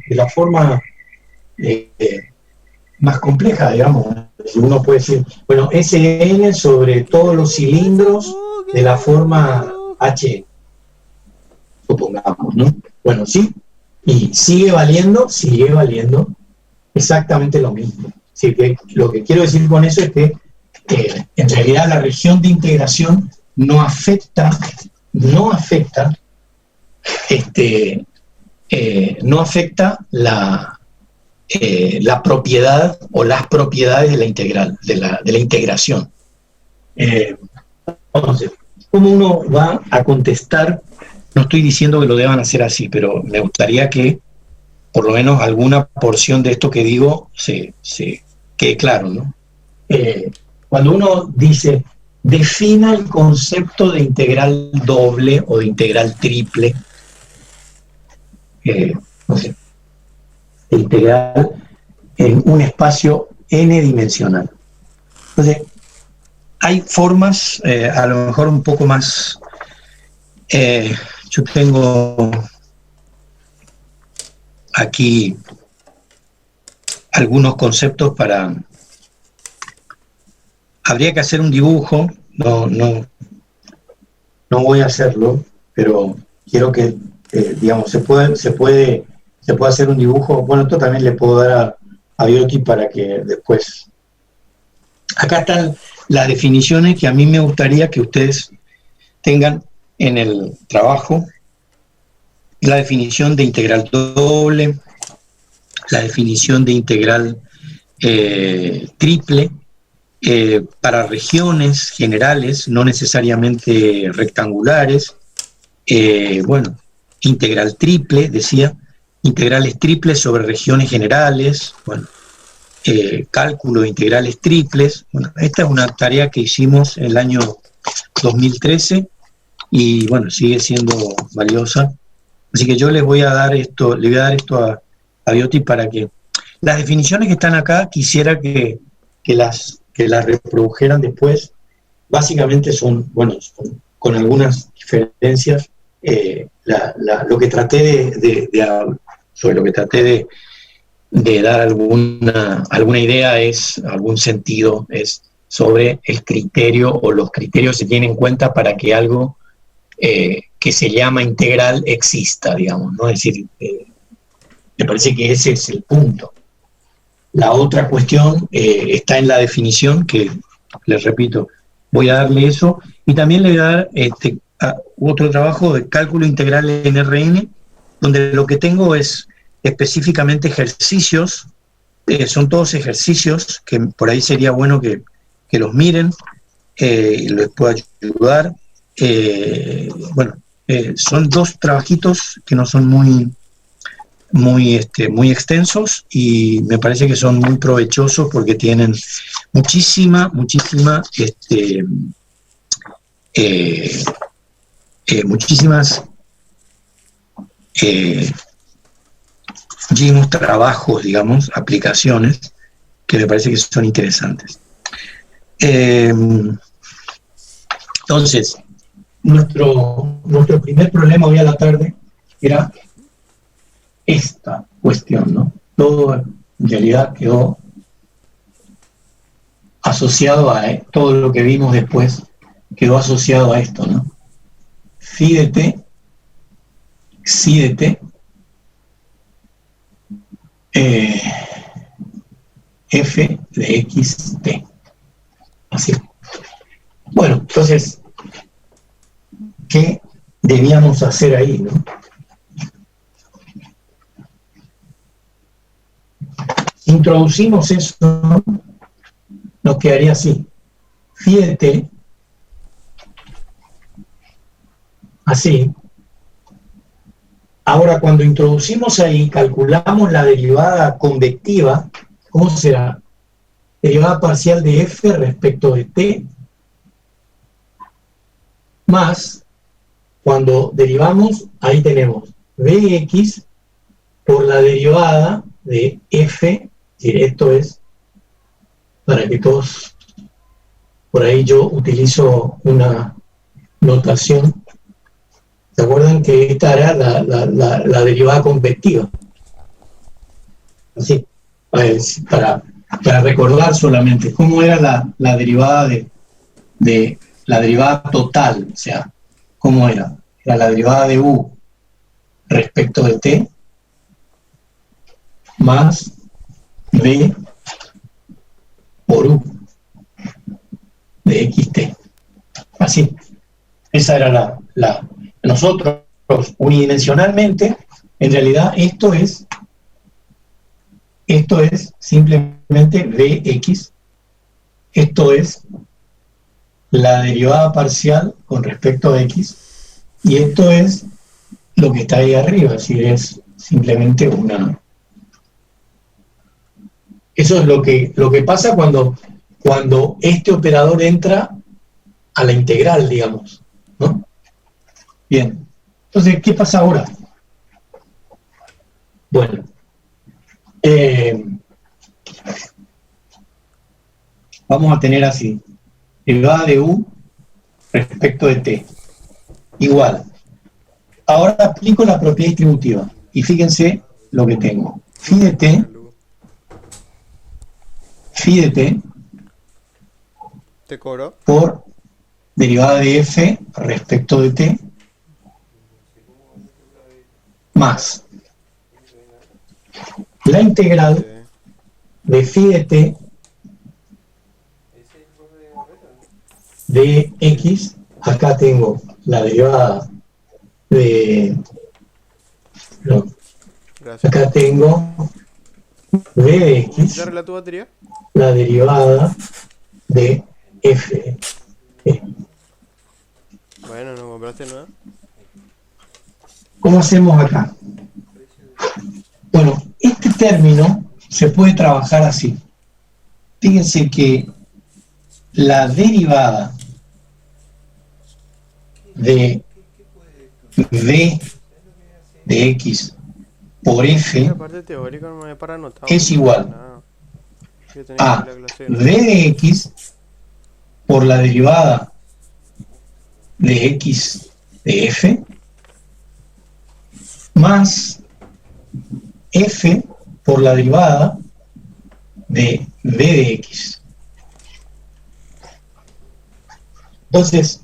más compleja, digamos. Uno puede decir, bueno, Sn sobre todos los cilindros de la forma H, supongamos, ¿no? Bueno, sí, y sigue valiendo exactamente lo mismo. Así que lo que quiero decir con eso es que en realidad la región de integración no afecta la propiedad o las propiedades de la integral, de la integración. Entonces, ¿cómo uno va a contestar? No estoy diciendo que lo deban hacer así, pero me gustaría que por lo menos alguna porción de esto que digo se quede claro, ¿no? Cuando uno dice, defina el concepto de integral doble o de integral triple, no sé, de integral en un espacio n-dimensional. Entonces, hay formas, a lo mejor un poco más... yo tengo aquí algunos conceptos para... Habría que hacer un dibujo, no voy a hacerlo, pero quiero que, digamos, se puede hacer un dibujo. Bueno, esto también le puedo dar a Bioti para que después... Acá están las definiciones que a mí me gustaría que ustedes tengan en el trabajo. La definición de integral doble, la definición de integral triple, para regiones generales, no necesariamente rectangulares. Bueno, integral triple, decía, integrales triples sobre regiones generales, bueno, cálculo de integrales triples. Bueno, esta es una tarea que hicimos en el año 2013 y bueno, sigue siendo valiosa. Así que yo le voy a dar esto a Bioti para que las definiciones que están acá quisiera que las reprodujeran después. Básicamente son con algunas diferencias. Lo que traté de dar alguna idea algún sentido es sobre el criterio o los criterios que se tienen en cuenta para que algo que se llama integral exista, digamos, ¿no? Es decir, me parece que ese es el punto. La otra cuestión está en la definición, que les repito, voy a darle eso, y también le voy a dar otro trabajo de cálculo integral en Rn, donde lo que tengo es específicamente ejercicios son todos ejercicios que por ahí sería bueno que los miren, les pueda ayudar. Bueno, son 2 trabajitos que no son muy extensos y me parece que son muy provechosos porque tienen muchísimas trabajos, digamos, aplicaciones que me parece que son interesantes. Entonces, nuestro primer problema hoy a la tarde era esta cuestión, ¿no? Todo en realidad quedó asociado a todo lo que vimos después, quedó asociado a esto, ¿no? Phi de t, psi de t, f de x t. Así. Bueno, entonces, ¿qué debíamos hacer ahí, no? Introducimos eso, nos quedaría así. Phi de t, así. Ahora, cuando introducimos ahí, calculamos la derivada convectiva, ¿cómo será? Derivada parcial de f respecto de t, más, cuando derivamos, ahí tenemos Vx por la derivada de f, es decir, esto es, para que todos, por ahí yo utilizo una notación. ¿Se acuerdan que esta era la derivada convectiva? Así, para recordar solamente, ¿cómo era la derivada de la derivada total? O sea, ¿cómo era? Era la derivada de u respecto de t más b por u de xt. Así. Esa era nosotros, unidimensionalmente, en realidad esto es simplemente Vx, esto es la derivada parcial con respecto a x, y esto es lo que está ahí arriba, es decir, es simplemente una... Eso es lo que pasa cuando este operador entra a la integral, digamos, ¿no? Bien, entonces, ¿qué pasa ahora? Bueno, vamos a tener así, derivada de u respecto de t, igual. Ahora aplico la propiedad distributiva, y fíjense lo que tengo. Phi de t ¿Te cobro? Por derivada de f respecto de t más la integral de phi de t de x. Acá tengo la derivada de... No, acá tengo v de x, ¿Ya arregla tu batería? la derivada de f. Bueno, ¿no compraste nueva? ¿Cómo hacemos acá? Bueno, este término se puede trabajar así. Fíjense que la derivada de v de x por f La parte teórica no me es para anotar. es igual a v de x por la derivada de x de f más f por la derivada de v de x. Entonces,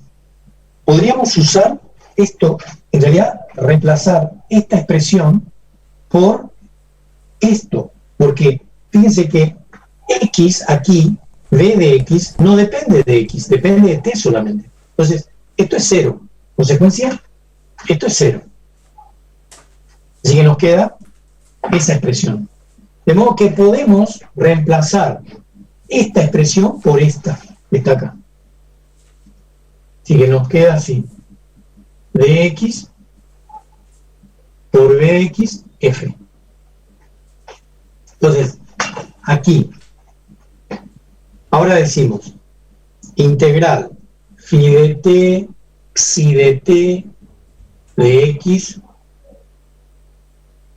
podríamos usar esto, en realidad reemplazar esta expresión por esto, porque fíjense que x aquí, v de x, no depende de x, depende de t solamente. Entonces, esto es 0. Consecuencia, esto es 0. Así que nos queda esa expresión. De modo que podemos reemplazar esta expresión por esta, que está acá. Así que nos queda así. Dx por b de x, f. Entonces, aquí, ahora decimos, integral phi de t, xi de t, de x,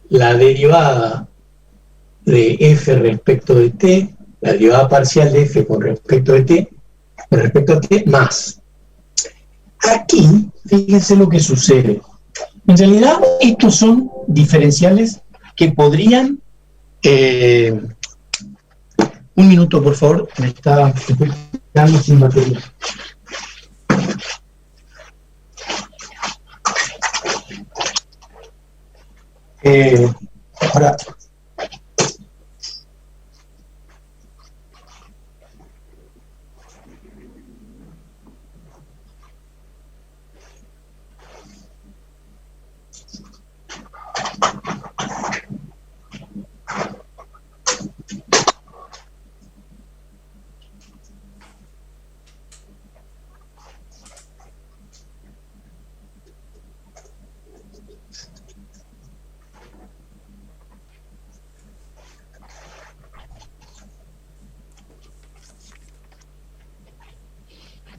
la derivada de f respecto de t, la derivada parcial de f con respecto de t, con respecto a t, más. Aquí, fíjense lo que sucede. En realidad, estos son diferenciales que podrían... un minuto, por favor, estoy quedando sin batería. Ahora...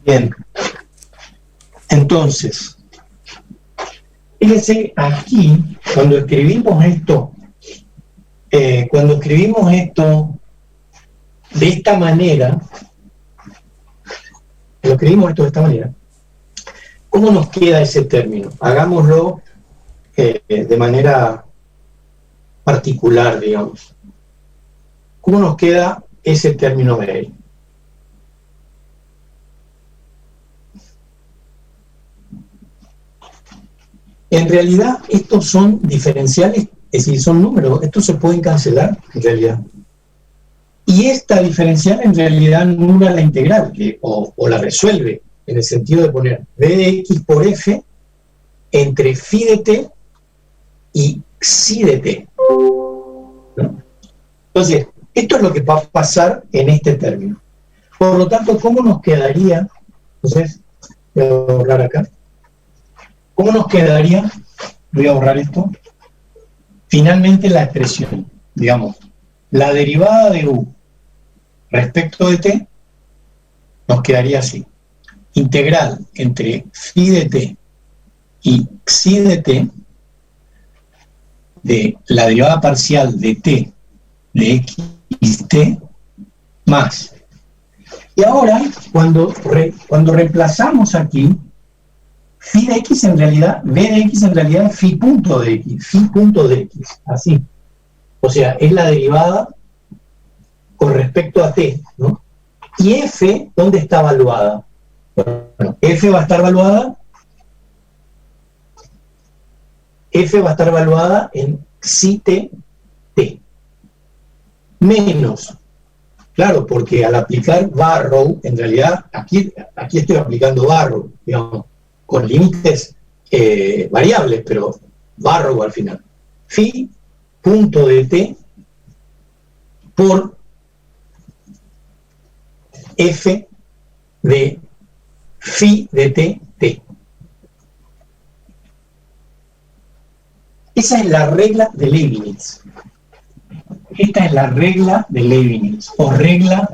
Bien, entonces, fíjense aquí, cuando escribimos esto de esta manera, ¿cómo nos queda ese término? Hagámoslo de manera particular, digamos. ¿Cómo nos queda ese término de ahí? En realidad, estos son diferenciales, es decir, son números, estos se pueden cancelar, en realidad. Y esta diferencial, en realidad, anula la integral, o la resuelve, en el sentido de poner b de x por f entre phi de t y xi de t. ¿No? Entonces, esto es lo que va a pasar en este término. Por lo tanto, ¿cómo nos quedaría? Entonces, voy a borrar acá. ¿Cómo nos quedaría? Voy a borrar esto. Finalmente la expresión, digamos, la derivada de u respecto de t nos quedaría así. Integral entre phi de t y xi de t de la derivada parcial de t de xt más. Y ahora, cuando reemplazamos aquí, phi de x en realidad, b de x en realidad es phi punto de x, así. O sea, es la derivada con respecto a t, ¿no? Y f, ¿dónde está evaluada? Bueno, f va a estar evaluada en xi t, menos, claro, porque al aplicar Barrow, en realidad, aquí estoy aplicando Barrow, digamos, con límites variables, pero Barrow al final. Phi punto de t por f de phi de t, t. Esa es la regla de Leibniz. Esta es la regla de Leibniz, o regla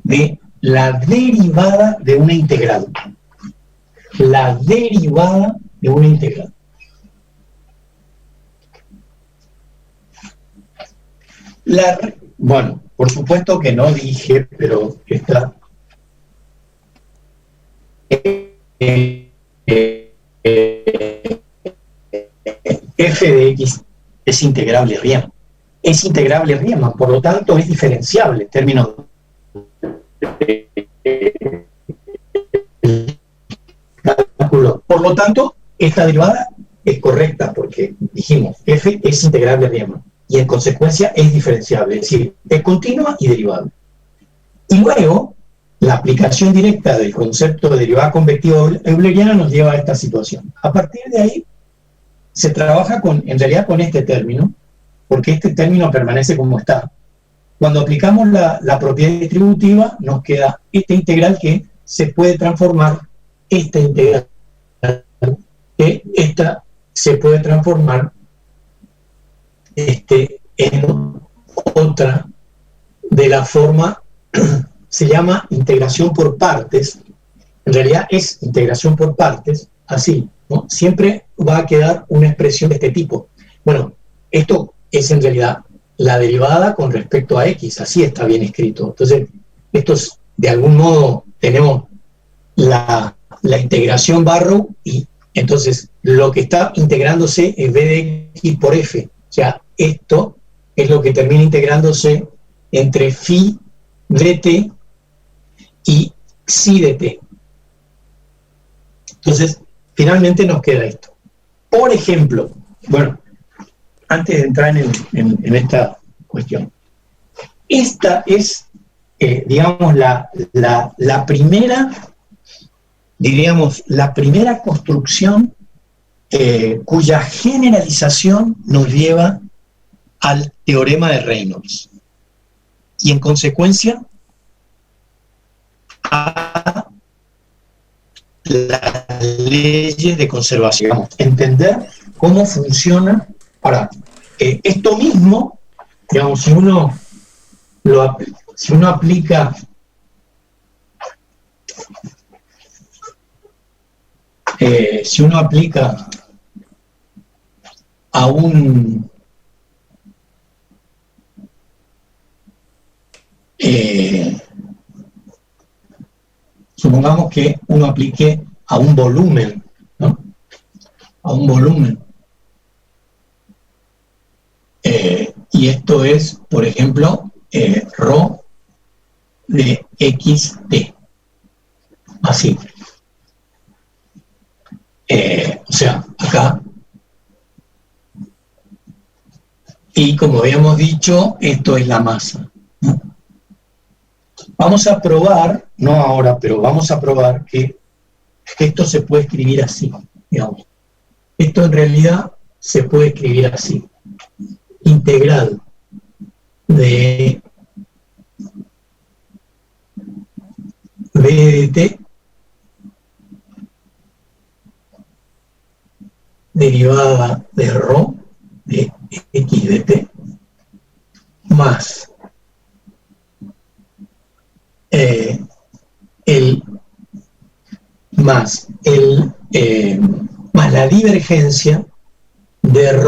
de la derivada de una integral. La derivada de una integral. Bueno, por supuesto que no dije, pero está... f de x es integrable Riemann. Es integrable Riemann, por lo tanto es diferenciable en términos de cálculo. Por lo tanto, esta derivada es correcta porque dijimos f es integrable Riemann y en consecuencia es diferenciable, es decir, es continua y derivable. Y luego, la aplicación directa del concepto de derivada convectiva euleriana nos lleva a esta situación. A partir de ahí, se trabaja en realidad con este término, porque este término permanece como está. Cuando aplicamos la propiedad distributiva, nos queda esta integral que se puede transformar, esta integral, que esta se puede transformar en otra de la forma, se llama integración por partes. En realidad es integración por partes, así, ¿no? Siempre va a quedar una expresión de este tipo. Bueno, esto es en realidad la derivada con respecto a x, así está bien escrito. Entonces, esto es, de algún modo, tenemos la integración Barrow, y entonces lo que está integrándose es b de x por f. O sea, esto es lo que termina integrándose entre phi dt y psi dt. Entonces, finalmente nos queda esto. Por ejemplo, bueno, antes de entrar en esta cuestión, esta es, digamos, la primera, diríamos, la primera construcción cuya generalización nos lleva al teorema de Reynolds y en consecuencia a las leyes de conservación. Digamos, entender cómo funciona. Ahora, esto mismo, digamos, si uno aplica a un supongamos que uno aplique a un volumen, ¿no? A un volumen. Y esto es, por ejemplo, ρ de xt. Así. O sea, acá. Y como habíamos dicho, esto es la masa, ¿no? Vamos a probar, no ahora, pero vamos a probar que esto se puede escribir así, digamos. Esto en realidad se puede escribir así. Integral de b de t derivada de ρ de x de t más más la divergencia de ρ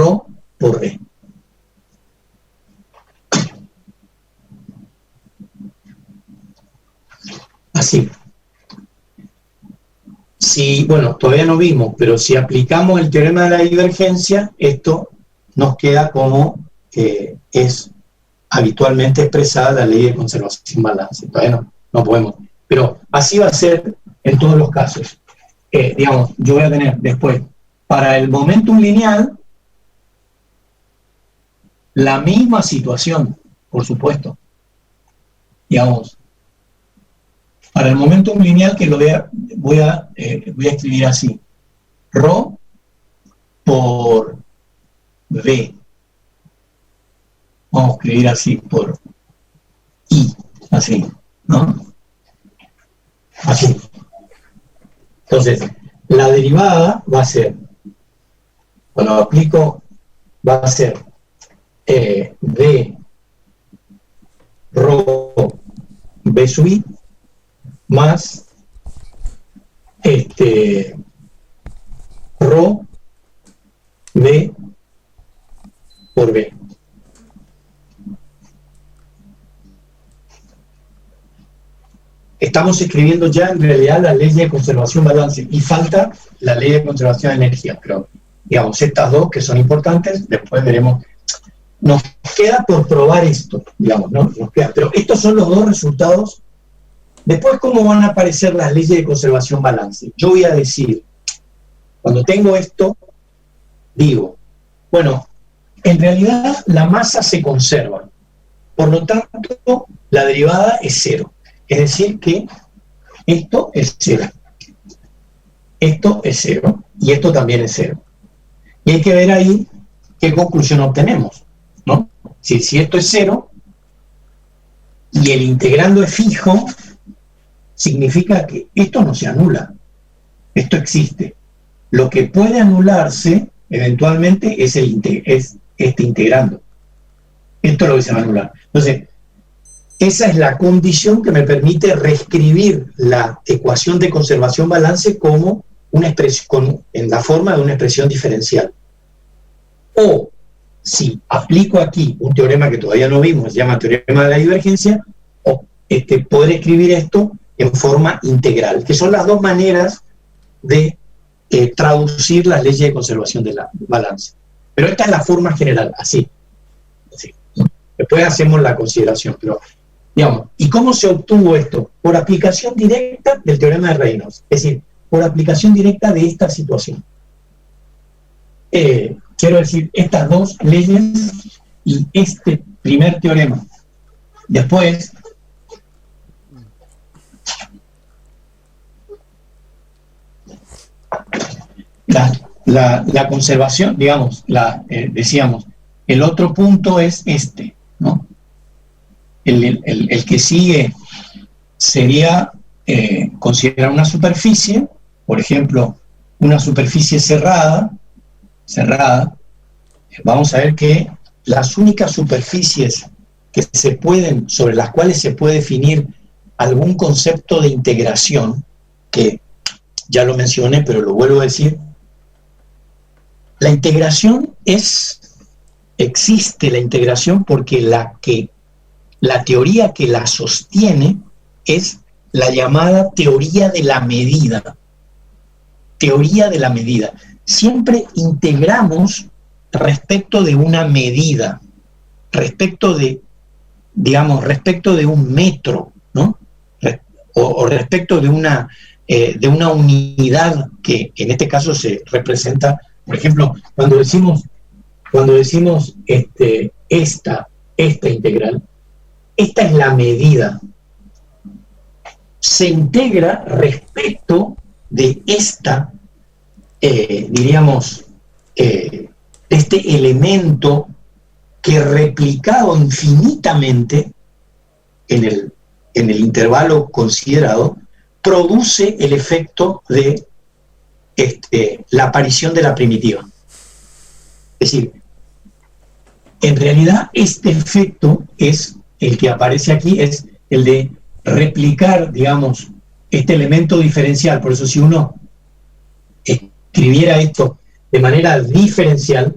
por d. Así. Si, bueno, todavía no vimos, pero si aplicamos el teorema de la divergencia, esto nos queda como es habitualmente expresada la ley de conservación sin balance. Todavía no podemos. Pero así va a ser en todos los casos. Digamos, yo voy a tener después, para el momentum lineal, la misma situación, por supuesto. Digamos, para el momentum lineal, que lo voy a escribir así. Ρ por V. Vamos a escribir así, por I. Así, ¿no? Así. Entonces, la derivada va a ser, cuando aplico, va a ser V ρ V sub I más ρ V por V. Estamos escribiendo ya en realidad la ley de conservación balance y falta la ley de conservación de energía, pero digamos estas dos que son importantes, después veremos. Nos queda por probar esto, digamos, ¿no? Nos queda, pero estos son los dos resultados. Después, ¿cómo van a aparecer las leyes de conservación balance? Yo voy a decir, cuando tengo esto, digo, bueno, en realidad la masa se conserva, por lo tanto, la derivada es cero. Es decir que esto es cero. Esto es cero, y esto también es cero. Y hay que ver ahí qué conclusión obtenemos, ¿no? Si esto es 0 y el integrando es fijo, significa que esto no se anula, esto existe. Lo que puede anularse eventualmente es este integrando. Esto es lo que se va a anular. Entonces, esa es la condición que me permite reescribir la ecuación de conservación-balance como una expresión, en la forma de una expresión diferencial. O, si aplico aquí un teorema que todavía no vimos, se llama teorema de la divergencia, podré escribir esto en forma integral, que son las dos maneras de traducir las leyes de conservación de la balance. Pero esta es la forma general, así. Después hacemos la consideración, pero digamos, ¿y cómo se obtuvo esto? Por aplicación directa del teorema de Reynolds, es decir, por aplicación directa de esta situación. Quiero decir, estas dos leyes y este primer teorema. Después, la conservación, digamos, decíamos, el otro punto es este, ¿no? El que sigue sería considerar una superficie, por ejemplo, una superficie cerrada. Vamos a ver que las únicas superficies que sobre las cuales se puede definir algún concepto de integración, que ya lo mencioné, pero lo vuelvo a decir, la integración existe la integración porque la teoría que la sostiene es la llamada teoría de la medida. Teoría de la medida. Siempre integramos respecto de una medida, respecto de un metro, ¿no? O respecto de una unidad que en este caso se representa, por ejemplo, cuando decimos esta integral, esta es la medida, se integra respecto de esta, este elemento que replicado infinitamente en el intervalo considerado, produce el efecto de la aparición de la primitiva. Es decir, en realidad este efecto es el que aparece aquí, es el de replicar, digamos, este elemento diferencial. Por eso si uno escribiera esto de manera diferencial,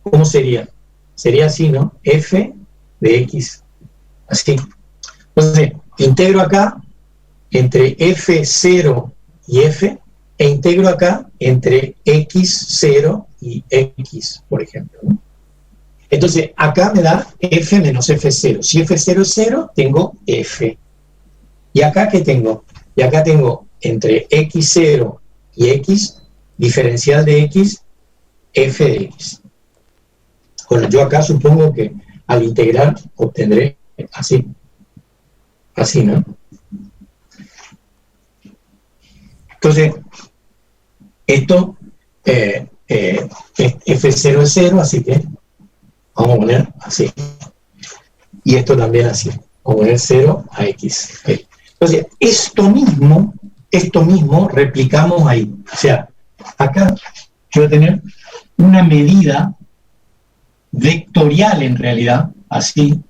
¿cómo sería? Sería así, ¿no? F de X, así. Entonces, integro acá entre F0 y F, e integro acá entre X0 y X, por ejemplo, ¿no? Entonces, acá me da F menos F0. Si F0 es 0, tengo F. ¿Y acá qué tengo? Y acá tengo entre X0 y X, diferencial de X, F de X. Bueno, yo acá supongo que al integrar obtendré así. Así, ¿no? Entonces, esto, F0 es 0, así que vamos a poner así. Y esto también así. Vamos a poner 0 a X. Entonces, esto mismo replicamos ahí. O sea, acá yo voy a tener una medida vectorial en realidad, así,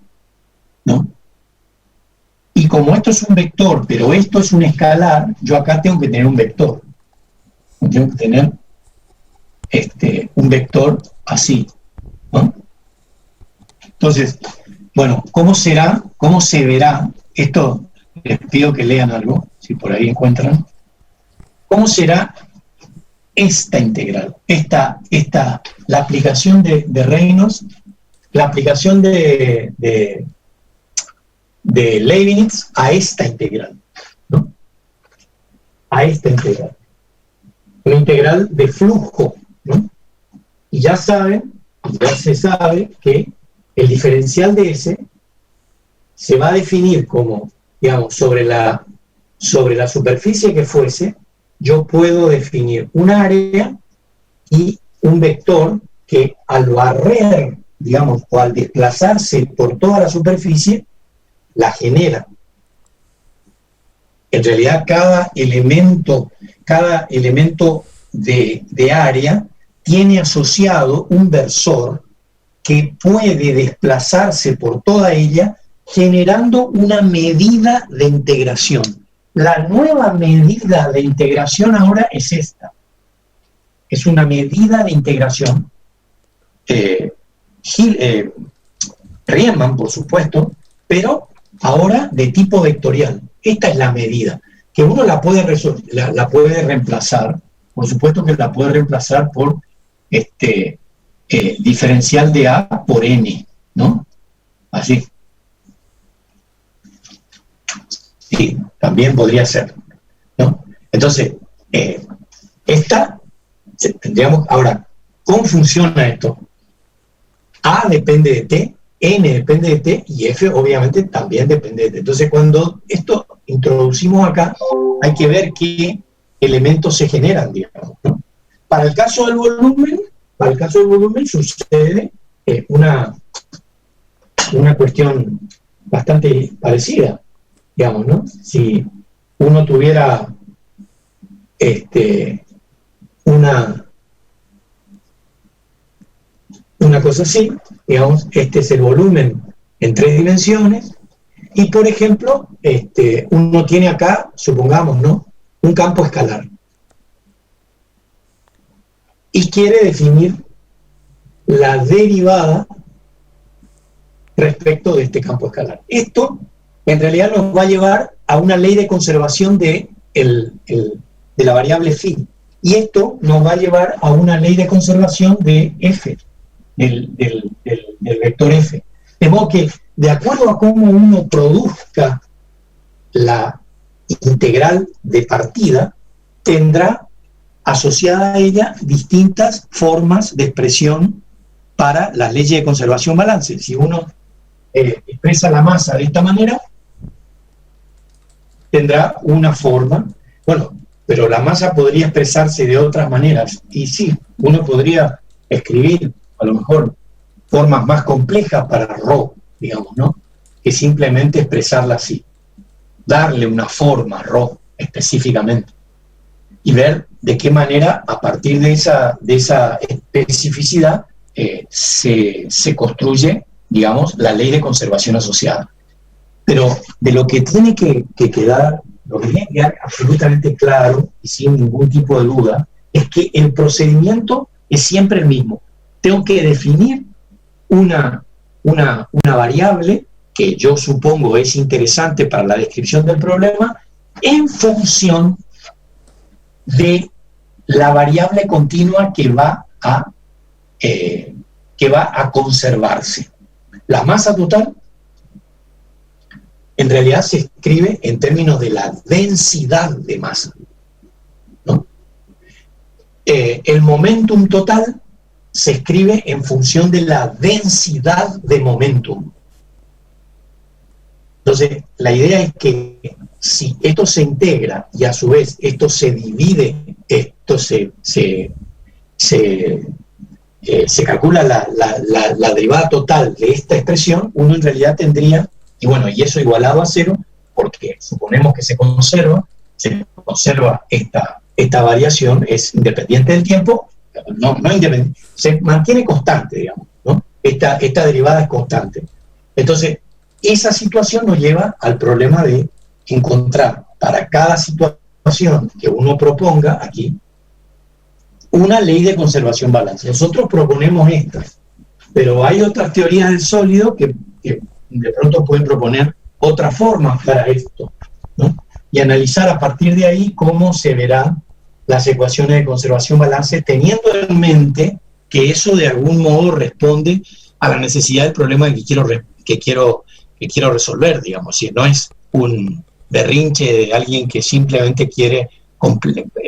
¿no? Y como esto es un vector, pero esto es un escalar, yo acá tengo que tener un vector. Tengo que tener un vector así, ¿no? Entonces, bueno, ¿cómo se verá? Esto les pido que lean algo, si por ahí encuentran. ¿Cómo será esta integral? La aplicación de Reynolds, la aplicación de Leibniz a esta integral, ¿no? A esta integral. Una integral de flujo, ¿no? Y ya se sabe que el diferencial de S se va a definir como, digamos, sobre la superficie que fuese, yo puedo definir un área y un vector que al barrer digamos, o al desplazarse por toda la superficie, la genera. En realidad, cada elemento de área tiene asociado un versor que puede desplazarse por toda ella, generando una medida de integración. La nueva medida de integración ahora es esta. Es una medida de integración. Riemann, por supuesto, pero ahora de tipo vectorial. Esta es la medida, que uno la puede reemplazar, por supuesto que la puede reemplazar por diferencial de A por N, ¿no? Así. Sí, también podría ser, ¿no? Entonces, tendríamos, ahora, ¿cómo funciona esto? A depende de T, N depende de T y F obviamente también depende de T. Entonces, cuando esto introducimos acá, hay que ver qué elementos se generan, digamos, ¿no? Para el caso del volumen sucede una cuestión bastante parecida, digamos, ¿no? Si uno tuviera una cosa así, digamos, este es el volumen en 3 dimensiones, y por ejemplo, uno tiene acá, supongamos, ¿no?, un campo escalar, y quiere definir la derivada respecto de este campo escalar. Esto, en realidad, nos va a llevar a una ley de conservación de la variable phi, y esto nos va a llevar a una ley de conservación de f, del vector f. De modo que, de acuerdo a cómo uno produzca la integral de partida, tendrá asociada a ella distintas formas de expresión para las leyes de conservación-balance. Si uno expresa la masa de esta manera, tendrá una forma. Bueno, pero la masa podría expresarse de otras maneras, y sí, uno podría escribir a lo mejor formas más complejas para ρ, digamos, ¿no?, que simplemente expresarla así, darle una forma ρ específicamente, y ver de qué manera, a partir de esa especificidad, se construye, digamos, la ley de conservación asociada. Pero de lo que tiene que quedar absolutamente claro y sin ningún tipo de duda, es que el procedimiento es siempre el mismo. Tengo que definir una variable que yo supongo es interesante para la descripción del problema en función de la variable continua que va a conservarse. La masa total en realidad se escribe en términos de la densidad de masa, ¿no? El momentum total se escribe en función de la densidad de momentum. Entonces, la idea es que si esto se integra y a su vez esto se divide, esto se calcula la derivada total de esta expresión, uno en realidad tendría, y bueno, y eso igualado a cero, porque suponemos que se conserva esta variación, es independiente del tiempo, no independiente, se mantiene constante, digamos, ¿no? Esta derivada es constante. Entonces, esa situación nos lleva al problema de encontrar para cada situación que uno proponga aquí una ley de conservación-balance. Nosotros proponemos esta, pero hay otras teorías del sólido que de pronto pueden proponer otras formas para esto, ¿no? Y analizar a partir de ahí cómo se verán las ecuaciones de conservación-balance, teniendo en mente que eso de algún modo responde a la necesidad del problema que quiero resolver, digamos. Si no es un berrinche de alguien que simplemente quiere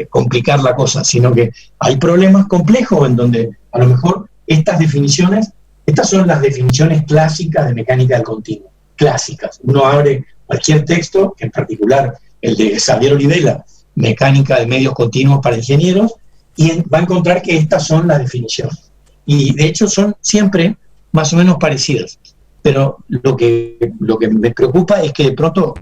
complicar la cosa, sino que hay problemas complejos en donde a lo mejor estas son las definiciones clásicas de mecánica del continuo, clásicas. Uno abre cualquier texto, en particular el de Xavier Olivella, Mecánica de Medios Continuos para Ingenieros, y va a encontrar que estas son las definiciones. Y de hecho son siempre más o menos parecidas. Pero lo que me preocupa es que de pronto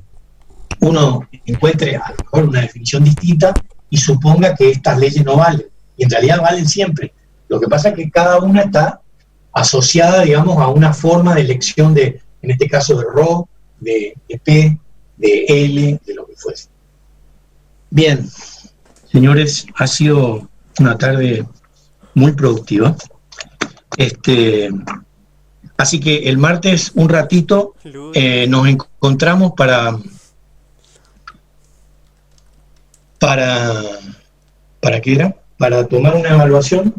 uno encuentre a lo mejor una definición distinta y suponga que estas leyes no valen. Y en realidad valen siempre. Lo que pasa es que cada una está asociada, digamos, a una forma de elección de, en este caso, de ρ, de P, de L, de lo que fuese. Bien, señores, ha sido una tarde muy productiva. Así que el martes, un ratito, nos encontramos ¿para qué era? Para tomar una evaluación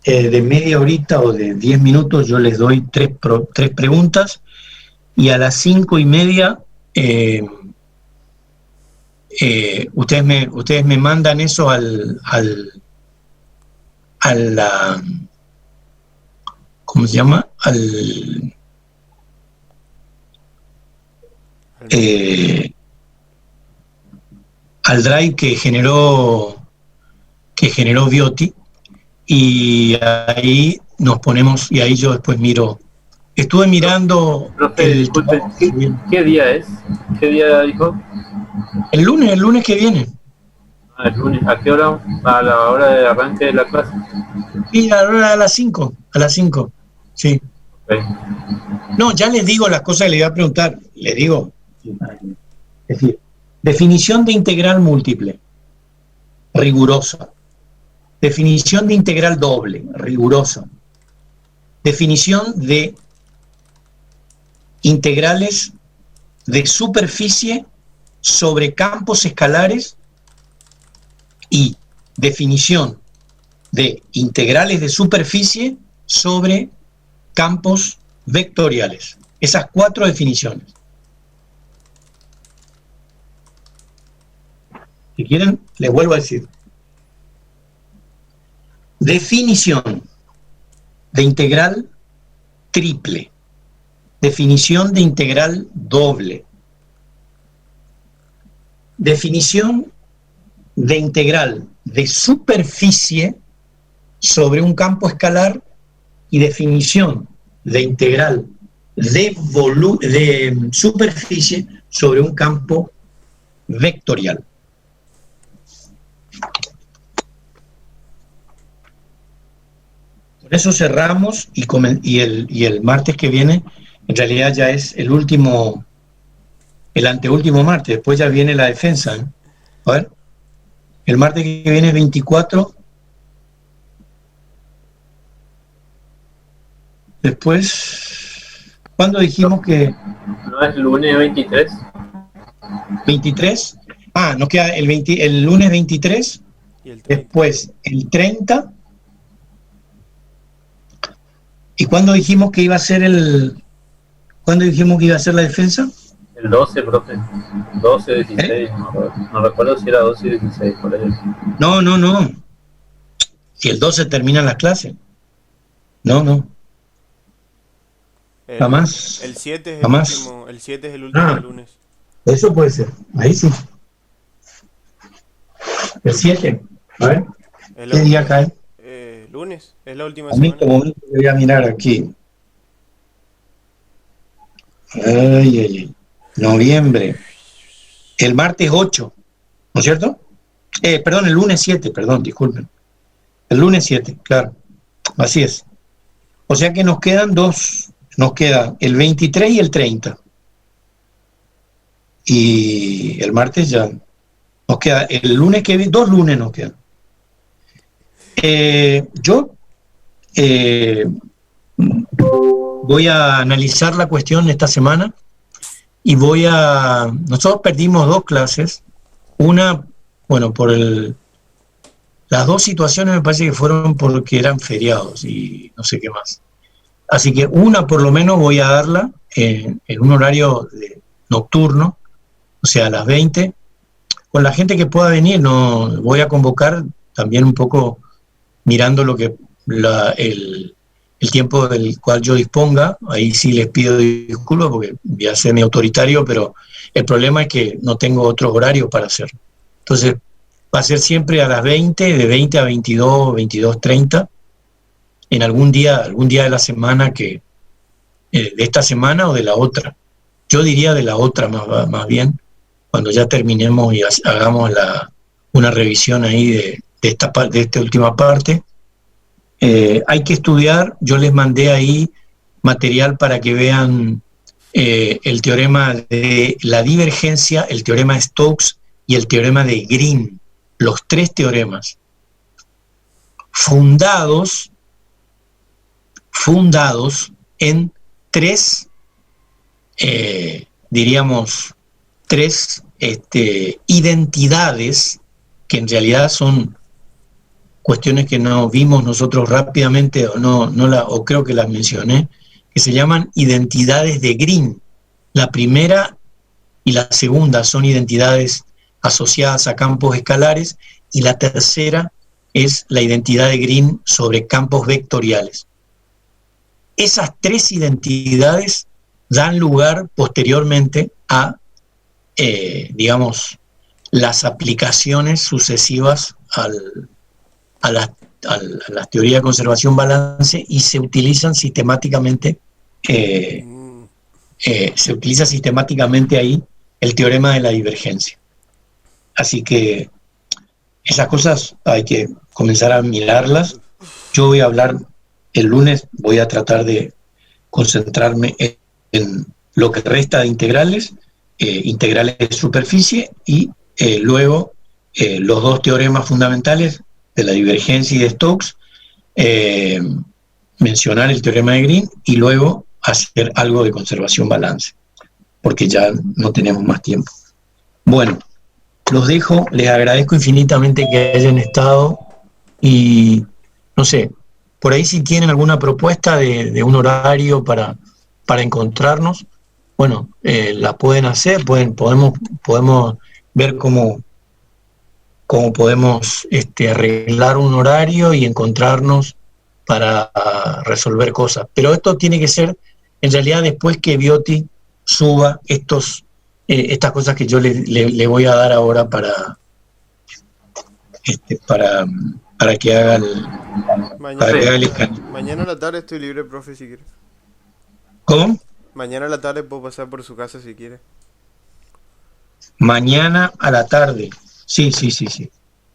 de media horita o de 10 minutos. Yo les doy tres preguntas y a las 5:30 ustedes me mandan eso ¿cómo se llama? Al drive que generó Bioti, y ahí nos ponemos, y ahí yo después miro. Estuve mirando. Profe, disculpe, ¿qué día es? ¿Qué día dijo? El lunes que viene. El lunes, ¿a qué hora? A la hora de arranque de la clase. Sí, a las 5, sí. Okay. No, ya les digo las cosas que les voy a preguntar, les digo. Es decir, definición de integral múltiple, rigurosa. Definición de integral doble, rigurosa. Definición de integrales de superficie sobre campos escalares y definición de integrales de superficie sobre campos vectoriales. Esas 4 definiciones. Si quieren, les vuelvo a decir. Definición de integral triple. Definición de integral doble. Definición de integral de superficie sobre un campo escalar y definición de integral de superficie sobre un campo vectorial. Con eso cerramos y el martes que viene, en realidad ya es el anteúltimo martes, después ya viene la defensa, ¿eh? A ver, el martes que viene es 24, después, ¿cuándo dijimos que? ¿No es lunes 23? 23, nos queda el lunes 23, Y el 30. después el 30, ¿y cuándo dijimos que iba a ser la defensa? El 12, profe. 12, 16, no recuerdo si era 12 y 16, por ahí. No. Si el 12 terminan las clases. No. Jamás. El 7 es Jamás. el último. El 7 es el último lunes. Eso puede ser. Ahí sí. El 7. A ver. ¿Qué día cae? Lunes. Es la última A mí, semana. como voy a mirar aquí. Ay. Noviembre. El martes 8. ¿No es cierto? Perdón, el lunes 7. Perdón, disculpen. El lunes 7, claro. Así es. O sea que nos quedan dos. Nos queda el 23 y el 30. Y el martes ya. Nos queda el lunes que viene. 2 lunes nos quedan. Yo voy a analizar la cuestión esta semana y nosotros perdimos 2 clases, una, bueno, las 2 situaciones me parece que fueron porque eran feriados y no sé qué más. Así que una por lo menos voy a darla en un horario nocturno, o sea, a las 20, con la gente que pueda venir. No voy a convocar también un poco mirando lo que el tiempo del cual yo disponga. Ahí sí les pido disculpas porque voy a ser mi autoritario, pero el problema es que no tengo otros horarios para hacer. Entonces va a ser siempre a las 20, de 20 a 22, 22:30, en algún día de la semana que de esta semana o de la otra. Yo diría de la otra más bien, cuando ya terminemos y hagamos una revisión ahí de esta última parte. Hay que estudiar, yo les mandé ahí material para que vean el teorema de la divergencia, el teorema de Stokes y el teorema de Green, los 3 teoremas, fundados en 3, diríamos, 3 identidades que en realidad son cuestiones que no vimos nosotros rápidamente o creo que las mencioné, que se llaman identidades de Green. La primera y la segunda son identidades asociadas a campos escalares y la tercera es la identidad de Green sobre campos vectoriales. Esas 3 identidades dan lugar posteriormente a, digamos, las aplicaciones sucesivas a las teorías de conservación-balance y se utilizan sistemáticamente, ahí el teorema de la divergencia. Así que esas cosas hay que comenzar a mirarlas. Yo voy a hablar el lunes, voy a tratar de concentrarme en lo que resta de integrales de superficie y luego los 2 teoremas fundamentales de la divergencia y de Stokes, mencionar el teorema de Green y luego hacer algo de conservación-balance, porque ya no tenemos más tiempo. Bueno, los dejo, les agradezco infinitamente que hayan estado y no sé, por ahí si tienen alguna propuesta de un horario para encontrarnos, bueno, la pueden hacer, podemos ver cómo podemos arreglar un horario y encontrarnos para resolver cosas. Pero esto tiene que ser, en realidad, después que Bioti suba estas cosas que yo le voy a dar ahora para que haga el escaneo. Mañana a la tarde estoy libre, profe, si quiere. ¿Cómo? Mañana a la tarde puedo pasar por su casa si quiere. Mañana a la tarde. Sí.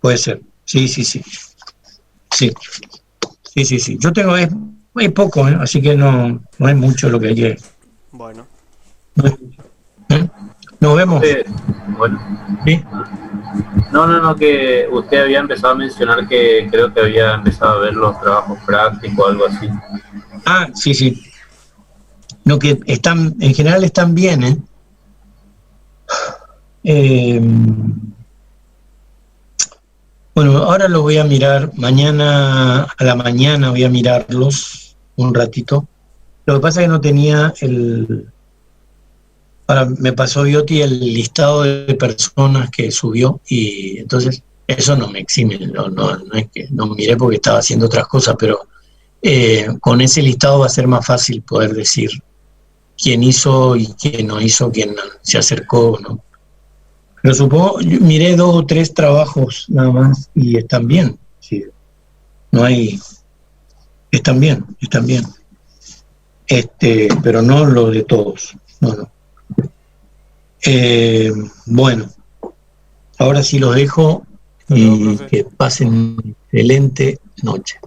Puede ser. Sí. Yo tengo, es poco, así que no es mucho lo que hay que... Bueno. No es mucho. Nos vemos. Bueno. ¿Sí? No, que usted había empezado a mencionar que creo que había empezado a ver los trabajos prácticos o algo así. Ah, sí. No, que están, en general están bien, bueno, ahora los voy a mirar, mañana a la mañana voy a mirarlos un ratito. Lo que pasa es que no tenía ahora me pasó Bioti el listado de personas que subió y entonces eso no me exime, no es que no miré porque estaba haciendo otras cosas, pero con ese listado va a ser más fácil poder decir quién hizo y quién no hizo, quién se acercó, ¿no? Pero supongo, yo miré 2 o 3 trabajos nada más y están bien, sí. No hay, están bien, pero no lo de todos, no. Bueno, ahora sí los dejo y que pasen una excelente noche.